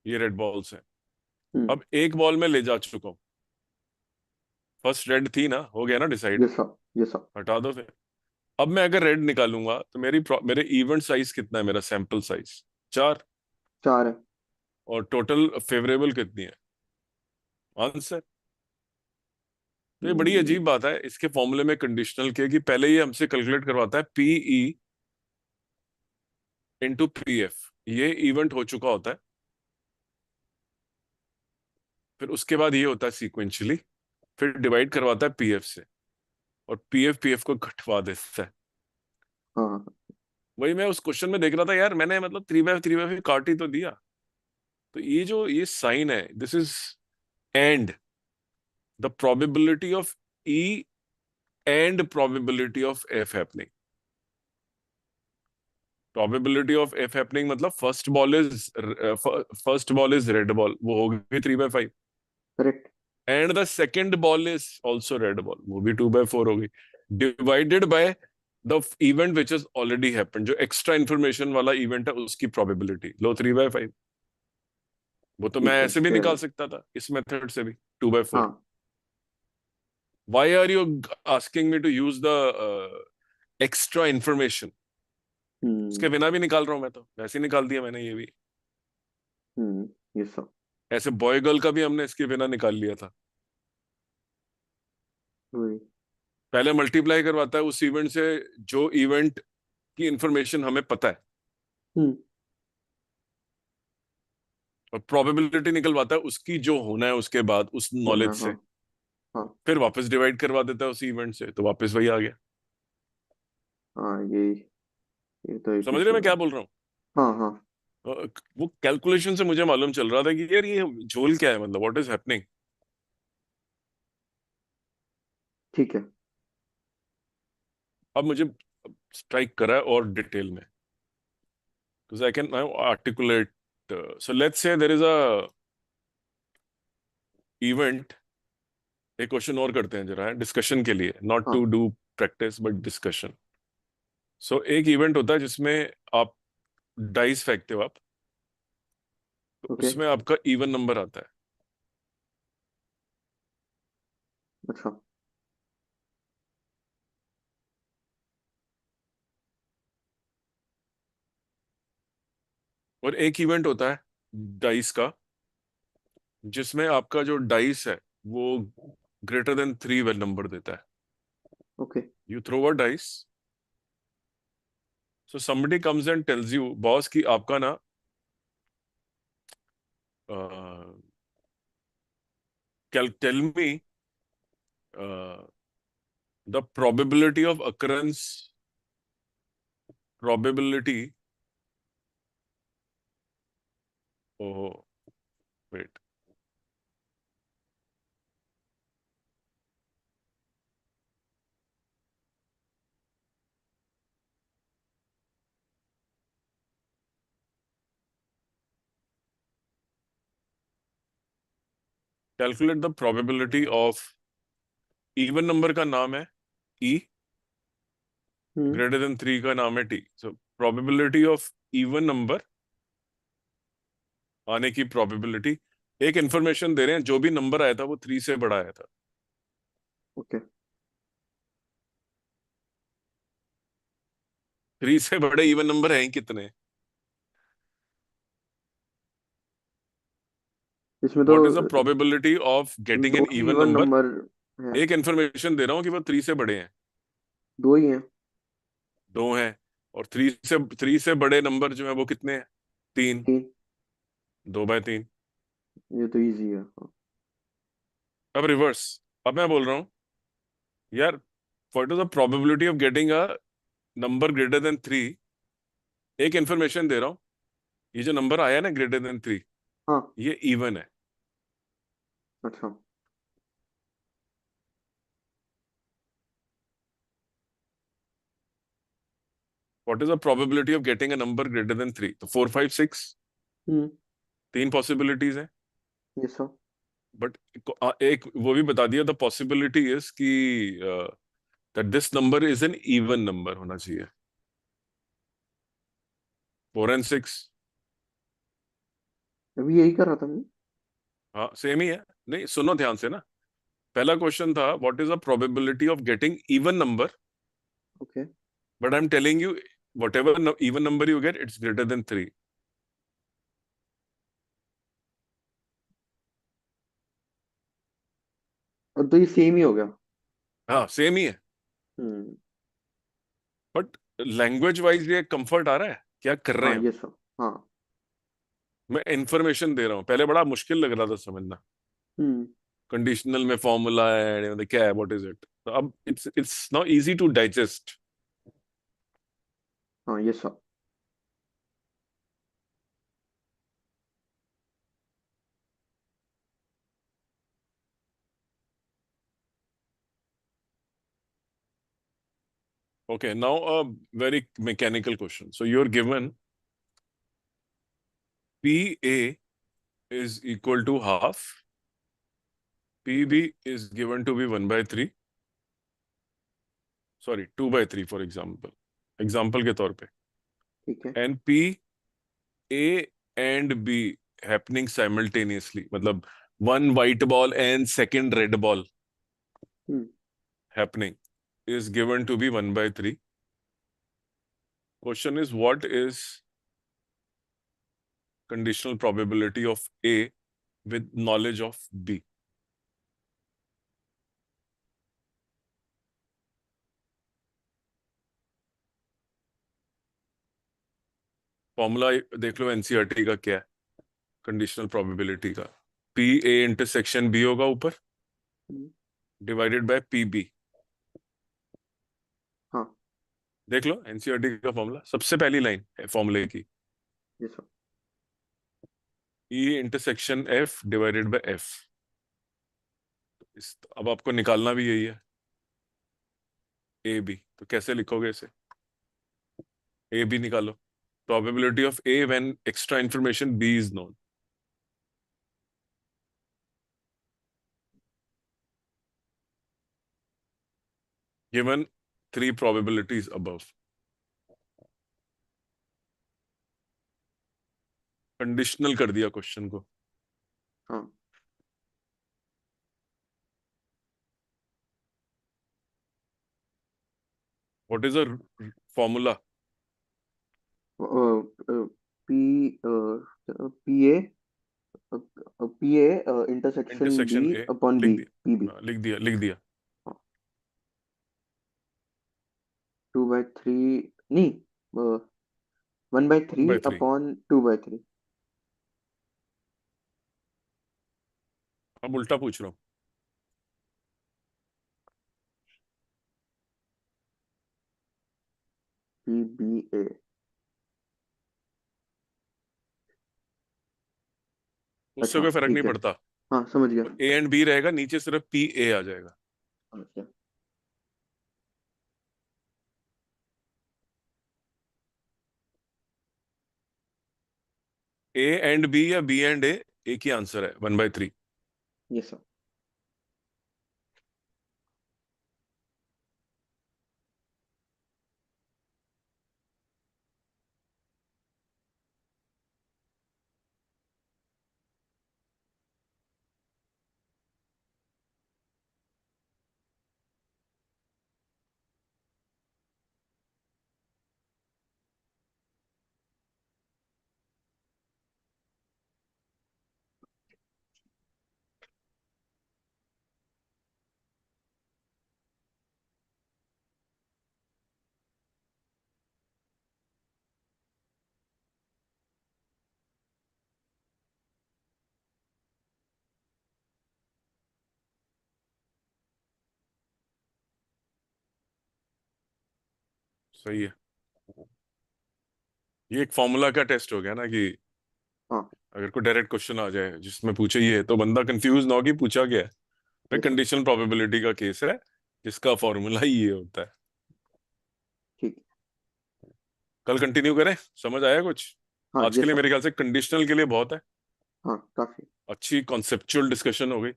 S1: ये रेड बॉल्स हैं।
S2: हम्म।
S1: अब एक बॉल में ले जा चुका हूँ, फर्स्ट रेड थी ना, हो गया ना decide,
S2: yes sir. Yes sir.
S1: हटा दो फिर। अब मैं अगर रेड निकालूंगा तो मेरे इवेंट साइज कितना है, मेरा सैंपल साइज चार,
S2: 4 है।
S1: और टोटल फेवरेबल कितनी है, आंसर। तो ये बड़ी
S2: हम्म।
S1: अजीब बात है इसके फॉर्मूले में कंडीशनल के, कि पहले ये हमसे कैलकुलेट करवाता है पीई इंटू पी एफ, ये इवेंट हो चुका होता है, फिर उसके बाद ये होता है सीक्वेंशियली, फिर डिवाइड करवाता है पीएफ से, और पीएफ को घटवा देता है।
S2: हाँ।
S1: वही मैं उस क्वेश्चन में देख रहा था यार, मैंने मतलब 3/3 काट ही तो दिया। तो ये जो ये साइन है, this is and the probability of E and probability of F happening. Probability of F happening मतलब first ball is red ball, वो हो गई 3/5,
S2: correct.
S1: And the second ball is also red ball, वो भी 2/4 होगी, divided by the event which is already happened, जो extra information वाला event है उसकी प्रोबेबिलिटी लो 3/5। वो तो मैं
S2: ठीक है,
S1: ऐसे भी
S2: क्लियर
S1: निकाल
S2: है।
S1: सकता था इस मेथड से भी, 2/4।
S2: हाँ।
S1: Why are you asking me to use the extra information?
S2: Hmm.
S1: उसके बिना भी निकाल रहा हूं मैं, तो वैसे ही निकाल दिया मैंने ये भी।
S2: Yes sir.
S1: ऐसे बॉय गर्ल का भी हमने इसके बिना निकाल लिया था।
S2: वही।
S1: पहले मल्टीप्लाई करवाता है उस इवेंट से जो इवेंट की इंफॉर्मेशन हमें पता है,
S2: हम्म।
S1: और प्रोबेबिलिटी निकलवाता है उसकी जो होना है उसके बाद उस
S2: होना,
S1: नॉलेज
S2: हाँ।
S1: से,
S2: हाँ।
S1: फिर वापस डिवाइड करवा देता है उस इवेंट से, तो वापस वही आ गया।
S2: हाँ, ये तो एक ही
S1: समझ रहे मैं
S2: चल रहा
S1: क्या
S2: है।
S1: बोल रहा हूँ?
S2: हाँ, हाँ।
S1: वो कैलकुलेशन से मुझे मालूम चल रहा था कि यार ये झोल क्या है, मतलब व्हाट इज हैपनिंग।
S2: ठीक है।
S1: अब मुझे स्ट्राइक करा है और डिटेल में, because I can now articulate. So let's say there is a event. एक क्वेश्चन और करते हैं जरा डिस्कशन के लिए, नॉट टू
S2: हाँ।
S1: Do practice but discussion. So एक इवेंट होता है जिसमें आप डाइस फेंकते हो आप, तो
S2: ओके।
S1: उसमें आपका इवन नंबर आता है,
S2: अच्छा।
S1: और एक इवेंट होता है डाइस का जिसमें आपका जो डाइस है वो ग्रेटर देन 3 नंबर देता है।
S2: Okay.
S1: You throw a dice, so somebody comes and tells you boss कि आपका ना tell me the probability of occurrence, probability, ओहो wait, calculate the probability of, even number का नाम है ई,
S2: हम्म।
S1: ग्रेटर देन 3 का नाम है T, so probability of even number आने की प्रोबेबिलिटी। एक इंफॉर्मेशन दे रहे हैं जो भी नंबर आया था वो 3 से बड़ा आया था,
S2: ओके।
S1: 3 से बड़े इवन नंबर हैं कितने,
S2: इसमें तो
S1: what is the probability of getting
S2: 2
S1: an
S2: ही
S1: इवन
S2: इवन
S1: नंबर।
S2: नंबर है।
S1: एक इंफॉर्मेशन दे रहा हूं कि वो 3 से बड़े हैं,
S2: 2 ही हैं।
S1: दो हैं, और 3 से बड़े नंबर जो है वो कितने हैं, 3,
S2: 3।
S1: 2/3।
S2: ये तो इजी है, हाँ।
S1: अब रिवर्स, अब मैं बोल रहा हूँ यार, what is the probability of getting a number greater than 3 एक इंफॉर्मेशन दे रहा हूँ, ये जो नंबर आया ना greater than 3,
S2: हाँ।
S1: ये इवन है।
S2: अच्छा।
S1: What is the probability of getting a number greater than 3? तो 4, 5, 6,
S2: हम्म।
S1: 3 पॉसिबिलिटीज हैं।
S2: ये सब।
S1: बट एक वो भी बता दिया, द पॉसिबिलिटी इज कि that this number is an even number होना चाहिए। 4 and 6।
S2: अभी यही कर रहा था मैं।
S1: हाँ सेम ही है। नहीं सुनो ध्यान से ना, पहला क्वेश्चन था what is the probability of getting even number,
S2: okay.
S1: But I am telling you what ever even number you get it's greater than 3।
S2: और तो ये सेम ही हो गया।
S1: हाँ सेम ही है।
S2: हम्म।
S1: बट लैंग्वेज वाइज ये कंफर्ट आ रहा है, क्या कर रहे
S2: हाँ
S1: हैं हम।
S2: ये सब। हाँ।
S1: मैं इंफॉर्मेशन दे रहा हूँ, पहले बड़ा मुश्किल लग रहा था समझना,
S2: हम्म।
S1: कंडीशनल में फॉर्मूला है, मतलब क्या है, व्हाट इज इट। तो अब it's now easy to digest.
S2: हाँ ये सब।
S1: Okay, now a very mechanical question. So you're given PA is equal to half, PB is given to be 1/3, sorry 2/3 for example, example के तौर पे,
S2: ठीक है।
S1: and PA and B happening simultaneously, मतलब one white ball and second red ball
S2: hmm.
S1: happening is given to be 1/3. Question is what is conditional probability of A with knowledge of B? Formula देख लो NCERT का क्या है conditional probability का। P A intersection B होगा ऊपर,
S2: hmm.
S1: Divided by P B.
S2: हाँ
S1: देख लो एनसीईआरटी का फॉर्मूला, सबसे पहली लाइन है फॉर्मूले की,
S2: ये सब।
S1: E intersection F divided by F. अब आपको निकालना भी यही है, ए बी। तो कैसे लिखोगे इसे, ए बी निकालो, probability of A when extra information B is known. Given 3 probabilities above। Conditional कर दिया क्वेश्चन को।
S2: हाँ।
S1: What is a formula?
S2: P P A P A intersection B
S1: intersection A,
S2: upon
S1: लिख
S2: बी पी बी।
S1: दिया, हाँ, लिख दिया लिख दिया।
S2: 2/3 नहीं, 1/3
S1: 1/3।
S2: अपॉन 2/3।
S1: अब उल्टा पूछ रहा हूँ।
S2: पी बी ए।
S1: उससे
S2: अच्छा
S1: कोई फर्क नहीं
S2: ठीक है।
S1: पड़ता।
S2: हाँ समझ गया।
S1: वो ए एंड बी रहेगा, नीचे सिर्फ पी ए आ जाएगा।
S2: समझ गया।
S1: ए एंड बी या बी एंड ए, एक ही आंसर है, 1/3।
S2: ये सब।
S1: सही है। ये एक फॉर्मूला का टेस्ट हो गया ना कि
S2: हाँ।
S1: अगर कोई डायरेक्ट क्वेश्चन आ जाए जिसमें पूछे ये है तो बंदा कंफ्यूज ना हो कि पूछा गया है।
S2: ये सब।
S1: कंडीशनल प्रोबेबिलिटी का केस है जिसका फॉर्मूला ही ये होता है।
S2: ठीक है।
S1: कल कंटिन्यू करें, समझ आया कुछ?
S2: हाँ
S1: आज
S2: ये
S1: के लिए
S2: सब।
S1: मेरे ख्याल से कंडीशनल के लिए बहुत है।
S2: हाँ काफी।
S1: अच्छी कॉन्सेप्चुअल डिस्कशन हो गई,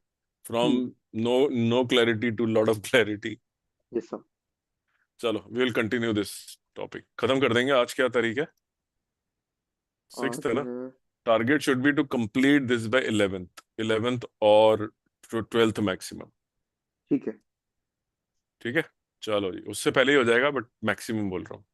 S1: from
S2: hmm.
S1: No no clarity to lot of clarity.
S2: ये सब।
S1: चलो we will continue this topic, खत्म कर देंगे। आज क्या तारीख है? सिक्स्थ है
S2: आज
S1: ना? Target should be to complete this by 11th, 11th और 12th मैक्सिमम।
S2: ठीक है।
S1: ठीक है, चलो जी, उससे पहले ही हो जाएगा बट मैक्सिमम बोल रहा हूँ।